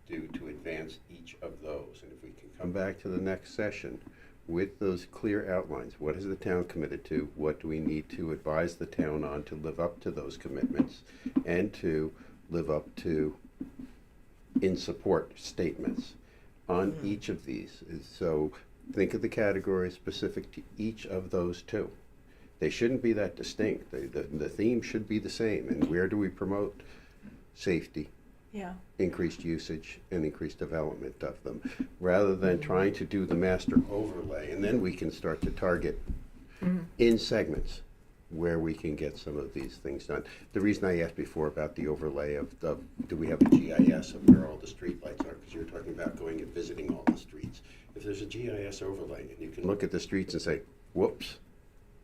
do to advance each of those? And if we can come back to the next session with those clear outlines, what is the town committed to? What do we need to advise the town on to live up to those commitments and to live up to in support statements on each of these? So think of the categories specific to each of those two. They shouldn't be that distinct. The theme should be the same. And where do we promote safety, Yeah. increased usage, and increased development of them, rather than trying to do the master overlay? And then we can start to target in segments where we can get some of these things done. The reason I asked before about the overlay of do we have a GIS of where all the street lights are, because you're talking about going and visiting all the streets. If there's a GIS overlay and you can look at the streets and say, whoops,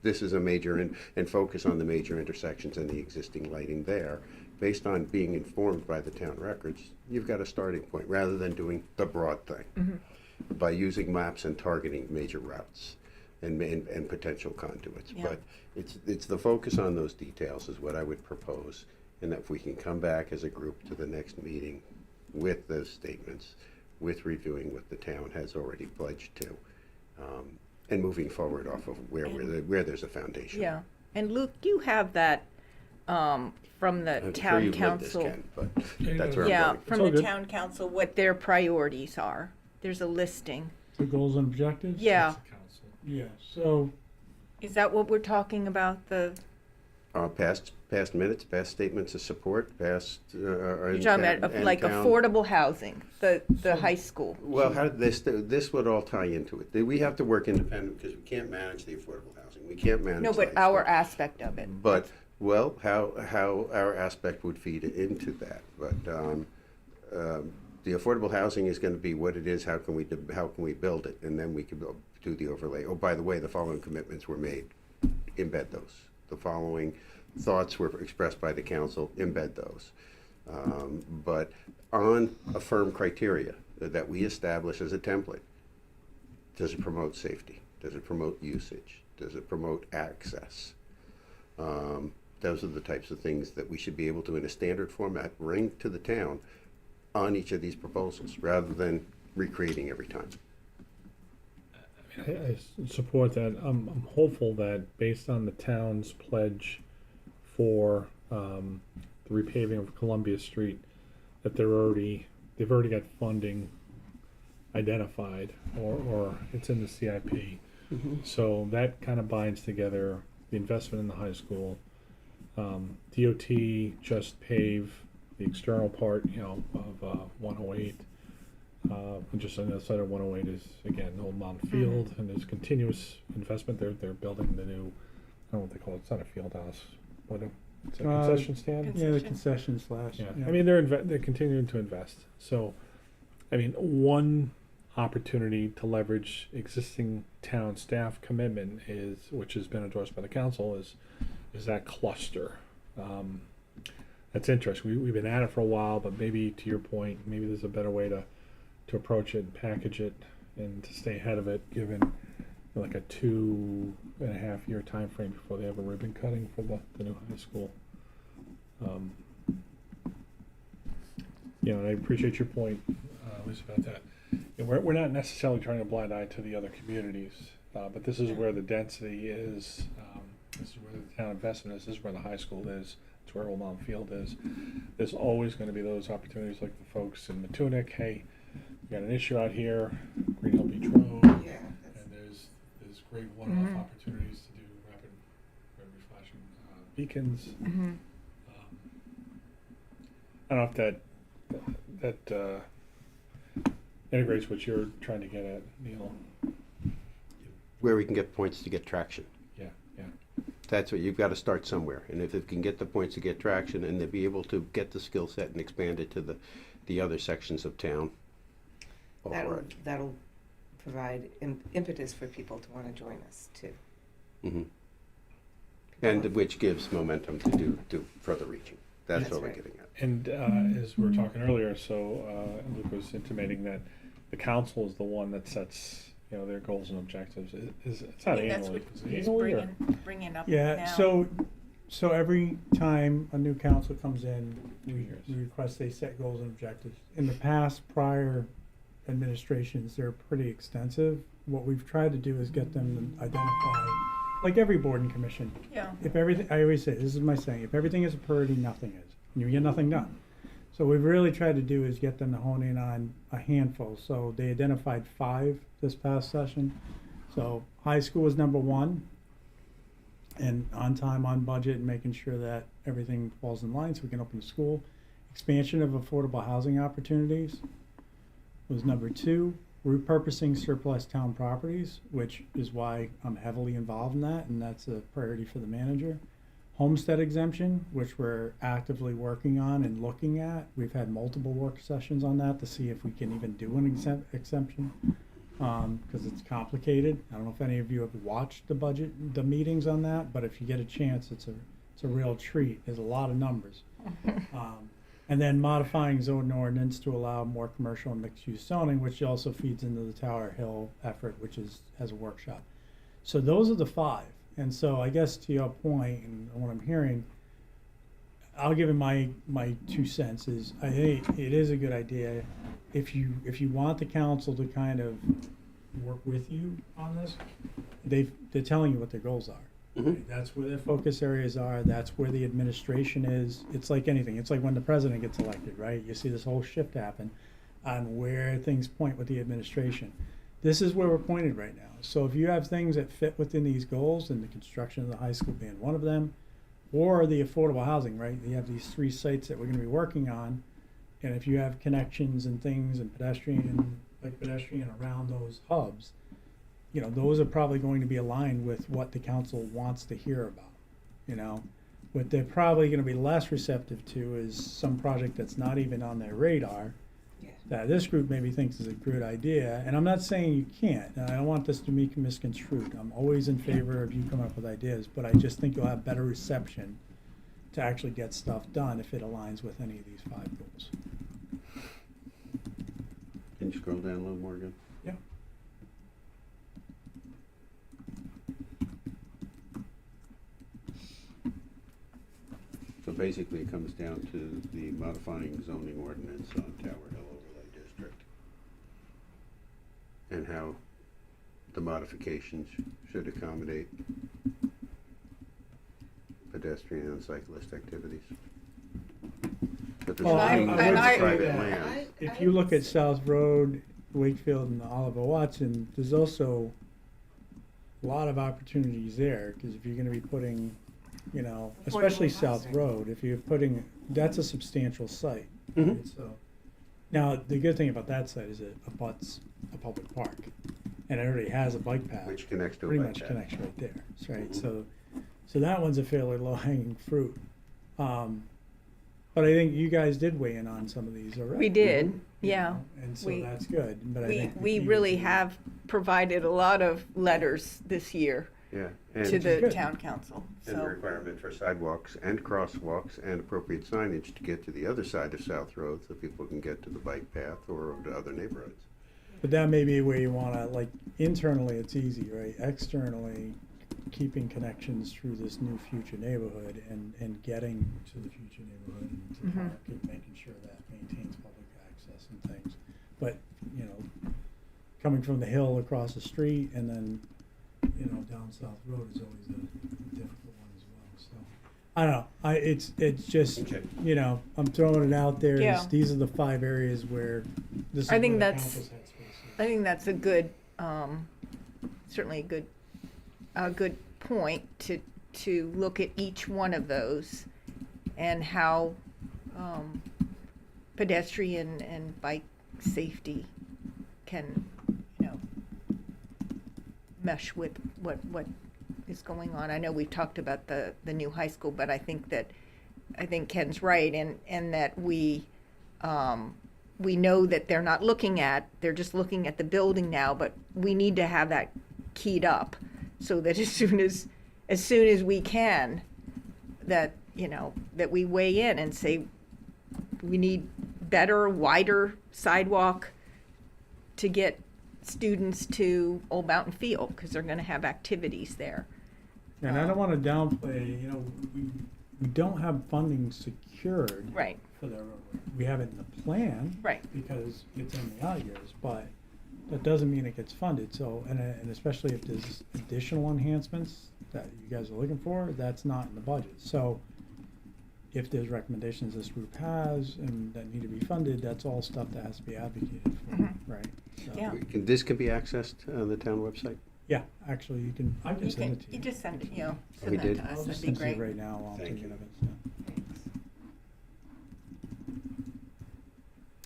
this is a major, and focus on the major intersections and the existing lighting there, based on being informed by the town records, you've got a starting point, rather than doing the broad thing. By using maps and targeting major routes and potential conduits. Yeah. But it's the focus on those details is what I would propose, and that if we can come back as a group to the next meeting with those statements, with reviewing what the town has already pledged to, and moving forward off of where there's a foundation. Yeah. And Luke, you have that from the I'm sure town you've lived this, council. Ken, but that's where I'm Yeah, going. from all the good. town council, what their priorities are. There's a listing. The goals and objectives? Yeah. Yeah, so, Is that what we're talking about? Past minutes, past statements of support, past. You're talking about like affordable housing, the high school. Well, how did this would all tie into it. We have to work independent because we can't manage the affordable housing. We can't manage. No, but the high our school. aspect of it. But how our aspect would feed into that. But the affordable housing is going to be what it is. How can we build it, and then we can do the overlay. Oh, by the way, the following commitments were made. Embed those. The following thoughts were expressed by the council. Embed those. But on a firm criteria that we establish as a template. Does it promote safety? Does it promote usage? Does it promote access? Those are the types of things that we should be able to, in a standard format, bring to the town on each of these proposals, rather than recreating every time. I support that. I'm hopeful that based on the town's pledge for the repaving of Columbia Street, that they've already got funding identified, or it's in the CIP. So that kind of binds together the investment in the high school. DOT just paved the external part, of 108. And just on the other side of 108 is, again, Old Mountain Field, and there's continuous investment. They're building the new, I don't know what they call it. It's not a field house, but it's a concession stand. Yeah, the concession slash. Yeah. I mean, they're continuing to invest. So, I mean, one opportunity to leverage existing town staff commitment is, which has been endorsed by the council, is that cluster. That's interesting. We've been at it for a while, but maybe to your point, maybe there's a better way to approach it and package it and to stay ahead of it, given like a 2.5 year time frame before they have a ribbon cutting for the new high school. And I appreciate your point, Lisa, about that. We're not necessarily turning a blind eye to the other communities, but this is where the density is. This is where the town investment is. This is where the high school is. It's where Old Mountain Field is. There's always going to be those opportunities, like the folks in Matunic. Hey, we got an issue out here, Green Hill Beach Road, and there's great one-off opportunities to do rapid flashing beacons. I don't know if that integrates what you're trying to get at, Neil. Where we can get points to get traction. Yeah. That's what you've got to start somewhere, and if it can get the points to get traction, and to be able to get the skill set and expand it to the other sections of town. That'll provide impetus for people to want to join us too. And which gives momentum to do further reaching. That's That's what we're right. getting at. And as we were talking earlier, so Luke was intimating that the council is the one that sets, their goals and objectives. It's not That's annually. what Is it he's annually or? bringing up Yeah, now. so every time a new council comes in, 2 we years. request they set goals and objectives. In the past, prior administrations, they're pretty extensive. What we've tried to do is get them to identify, like every board and commission, Yeah. if everything, I always say, this is my saying, if everything is a priority, nothing is. And you get nothing done. So what we've really tried to do is get them to hone in on a handful. So they identified 5 this past session. So high school was number 1, and on time, on budget, and making sure that everything falls in line so we can open the school. Expansion of affordable housing opportunities was number 2. Repurposing surplus town properties, which is why I'm heavily involved in that, and that's a priority for the manager. Homestead exemption, which we're actively working on and looking at. We've had multiple work sessions on that to see if we can even do an exemption, because it's complicated. I don't know if any of you have watched the meetings on that, but if you get a chance, it's a real treat. There's a lot of numbers. And then modifying zone ordinance to allow more commercial and mixed-use zoning, which also feeds into the Tower Hill effort, which has a workshop. So those are the 5. And so I guess to your point and what I'm hearing, I'll give it my 2 cents is I think it is a good idea if you want the council to kind of work with you on this. They're telling you what their goals are. Right? That's where their focus areas are. That's where the administration is. It's like anything. It's like when the president gets elected, right? You see this whole shift happen on where things point with the administration. This is where we're pointed right now. So if you have things that fit within these goals, and the construction of the high school being one of them, or the affordable housing, right? You have these 3 sites that we're going to be working on, and if you have connections and things and pedestrian around those hubs, those are probably going to be aligned with what the council wants to hear about. What they're probably going to be less receptive to is some project that's not even on their radar, that this group maybe thinks is a good idea. And I'm not saying you can't, and I don't want this to be misconstrued. I'm always in favor of you coming up with ideas, but I just think you'll have better reception to actually get stuff done if it aligns with any of these 5 goals. Can you scroll down a little more again? Yeah. basically it comes down to the modifying zoning ordinance on Tower Hill Overlay District and how the modifications should accommodate pedestrian and cyclist activities. But Well, there's I nothing would against say private that land. if you look at South Road, Wakefield and Oliver Watson, there's also a lot of opportunities there, because if you're gonna be putting, you know, especially Affordable South housing. Road, if you're putting, that's a substantial site. Mhm. Right? So, now, the good thing about that site is it abuts a public park, and it already has a bike path. Which connects to a Pretty bike much path. connects right there, right, Mhm. so that one's a fairly low-hanging fruit. But I think you guys did weigh in on some of these already. We did, you yeah. know, And so We- that's good, but I We, think. the we key really is- have provided a lot of letters this year Yeah, to and, the good. town council, and the so. requirement for sidewalks and crosswalks and appropriate signage to get to the other side of South Road so people can get to the bike path or to other neighborhoods. But that may be where you wanna, like, internally, it's easy, right? Externally, keeping connections through this new future neighborhood and getting to the future neighborhood and to the Mhm. park and making sure that maintains public access and things. But, you know, coming from the hill across the street and then, you know, down South Road is always a difficult one as well, so. I don't know, it's just, Okay. you know, I'm throwing it out there, Yeah. these are the 5 areas where this is I think where the that's- council's headspace is. I think that's a good, certainly a good point to look at each one of those and how pedestrian and bike safety can, you know, mesh with what is going on. I know we've talked about the new high school, but I think Ken's right and that we know that they're just looking at the building now, but we need to have that keyed up so that as soon as we can, that, you know, that we weigh in and say, we need better, wider sidewalk to get students to Old Mountain Field, because they're gonna have activities there. And I don't wanna downplay, you know, we don't have funding secured. Right, For the roadway. We have it in the plan. right. Because it's in the out years, but that doesn't mean it gets funded, so, and especially if there's additional enhancements that you guys are looking for, that's not in the budget, so if there's recommendations this group has and that need to be funded, that's all stuff that has to be advocated for, Mhm. right? So, Yeah. This can be accessed on the town website? Yeah, actually, I can send it to you. You just send it, you know, Oh, we send that did? to I'll us, just that'd be send it to you great. right now while I'm Thank thinking you. of it, so.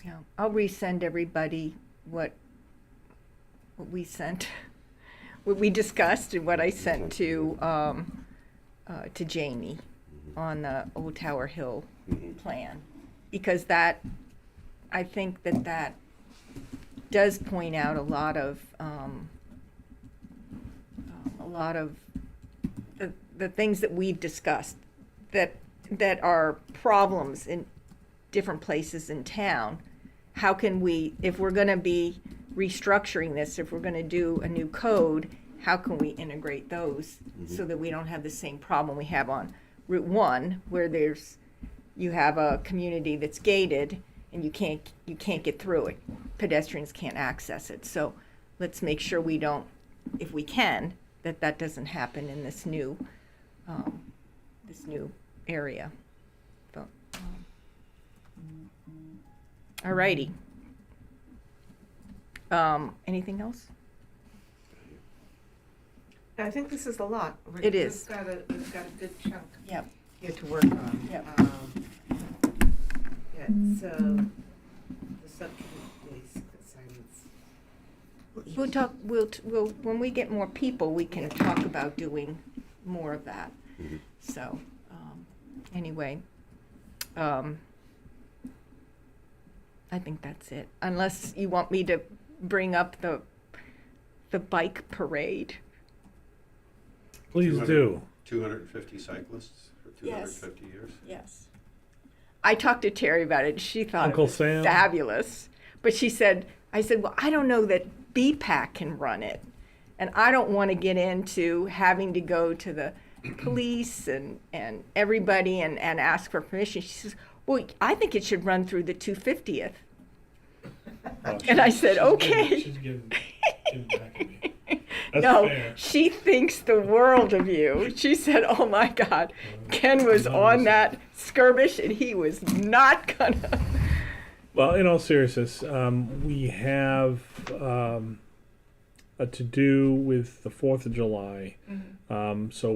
Yeah, I'll resend everybody what we sent, what we discussed and what I sent to Jamie on the Old Tower Hill Mhm. plan. Because that, I think that does point out a lot of the things that we've discussed that are problems in different places in town. How can we, if we're gonna be restructuring this, if we're gonna do a new code, how can we integrate those so that we don't have the same problem we have on Route 1, where you have a community that's gated and you can't get through it. Pedestrians can't access it. So let's make sure we don't, if we can, that doesn't happen in this new area. But, all righty. Anything else? I think this is a lot. It is. We've got a good chunk Yep. here to work on. Yep. Yeah, so the subcommittee assignments. We'll talk, we'll, when we get more people, we can talk about doing more of that. Mhm. So, anyway, I think that's it. Unless you want me to bring up the bike parade. Please do. 250 cyclists for Yes. 250 years? Yes. I talked to Terry about it. She thought Uncle it was Sam? fabulous. But I said, well, I don't know that BPAC can run it. And I don't want to get into having to go to the police and everybody and ask for permission. She says, well, I think it should run through the 250th. Oh, And I said, she's okay. She's getting back at me. That's No, fair. she thinks the world of you. She said, oh my God, Ken was on that skirmish and he was not gonna. Well, in all seriousness, we have a to-do with the 4th of July. So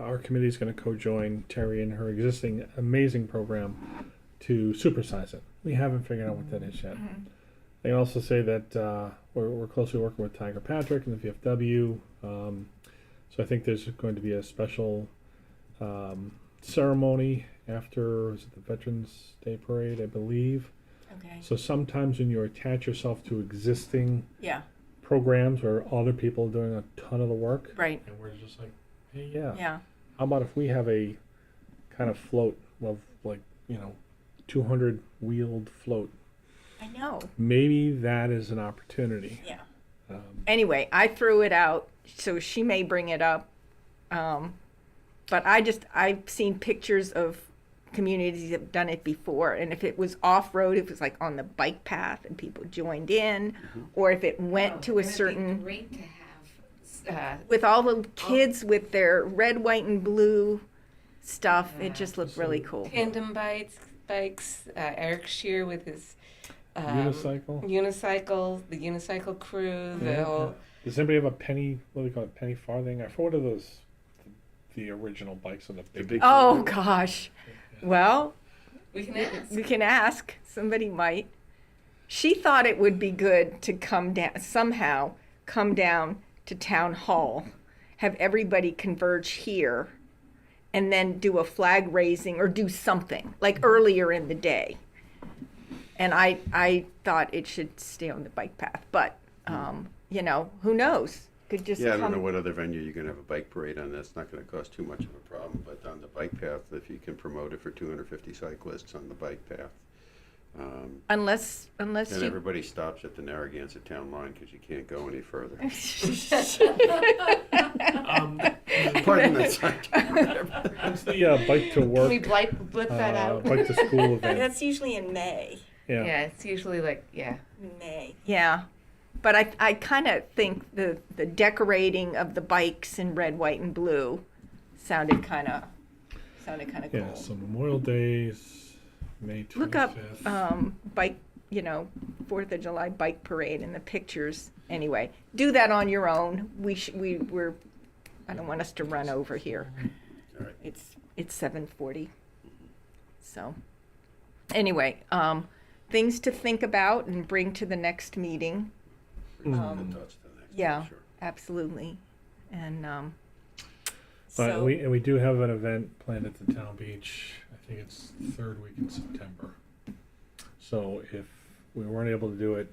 our committee's going to co-join Terry in her existing amazing program to supersize it. We haven't figured out what that is yet. I can also say that we're closely working with Tiger Patrick and the VFW. So I think there's going to be a special ceremony after is it the Veterans Day Parade, I believe. Okay. So sometimes when you attach yourself to existing Yeah, programs where other people are doing a ton of the work, right. and we're just like, hey, yeah, Yeah. how about if we have a kind of float of 200 wheeled float? I know. Maybe that is an opportunity. Yeah. Um, Anyway, I threw it out, so she may bring it up. But I've seen pictures of communities that have done it before, and if it was off-road, it was like on the bike path and people joined in, or if it went to a certain, Great to have. with all the kids with their red, white, and blue stuff, it just looked really cool. Tandem bikes. Eric Shear with his Unicycle. the unicycle crew, the Yeah. whole. Does anybody have a penny? What do they call it? Penny farthing? I forget what are those? The original bikes on the big. Oh gosh. Well, We can ask. we can ask. Somebody might. She thought it would be good to come down to town hall, have everybody converge here, and then do a flag raising or do something like earlier in the day. And I thought it should stay on the bike path, but who knows? Could just Yeah, I don't come. know what other venue you're gonna have a bike parade on. That's not gonna cause too much of a problem, but on the bike path, if you can promote it for 250 cyclists on the bike path. Unless And you. everybody stops at the Narragansett Town Line because you can't go any further. Pardon that sarcasm. What's the bike to Can we work? blip that out? Bike to school event. That's usually in May. Yeah. It's usually like May. Yeah. But I kind of think the decorating of the bikes in red, white, and blue sounded kind of cool. Yeah. So Memorial Days, May 25th. Look up bike, 4th of July bike parade and the pictures. Anyway, do that on your own. We're I don't want us to run over here. All right. It's 7:40. So anyway, things to think about and bring to the next meeting. Good thoughts to the next one, Yeah, sure. absolutely. And But so we do have an event planned at the town beach. I think it's the 3rd week in September. So if we weren't able to do it,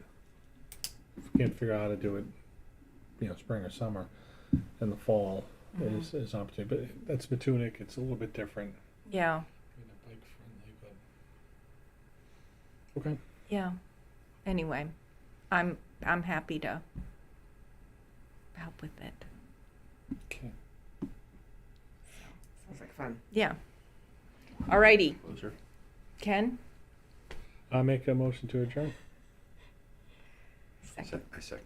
if we can't figure out how to do it, spring or summer, in the fall is an opportunity. But that's Matunic. It's a little bit different. yeah, Bike friendly, but okay. yeah. Anyway, I'm happy to help with it. Okay. sounds like fun. Yeah. Alrighty, Closer. Ken. I'll make a motion to adjourn. Second. I second.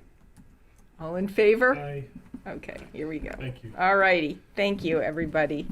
All in favor? Aye. Okay, here we go. Thank you. Alrighty, thank you, everybody.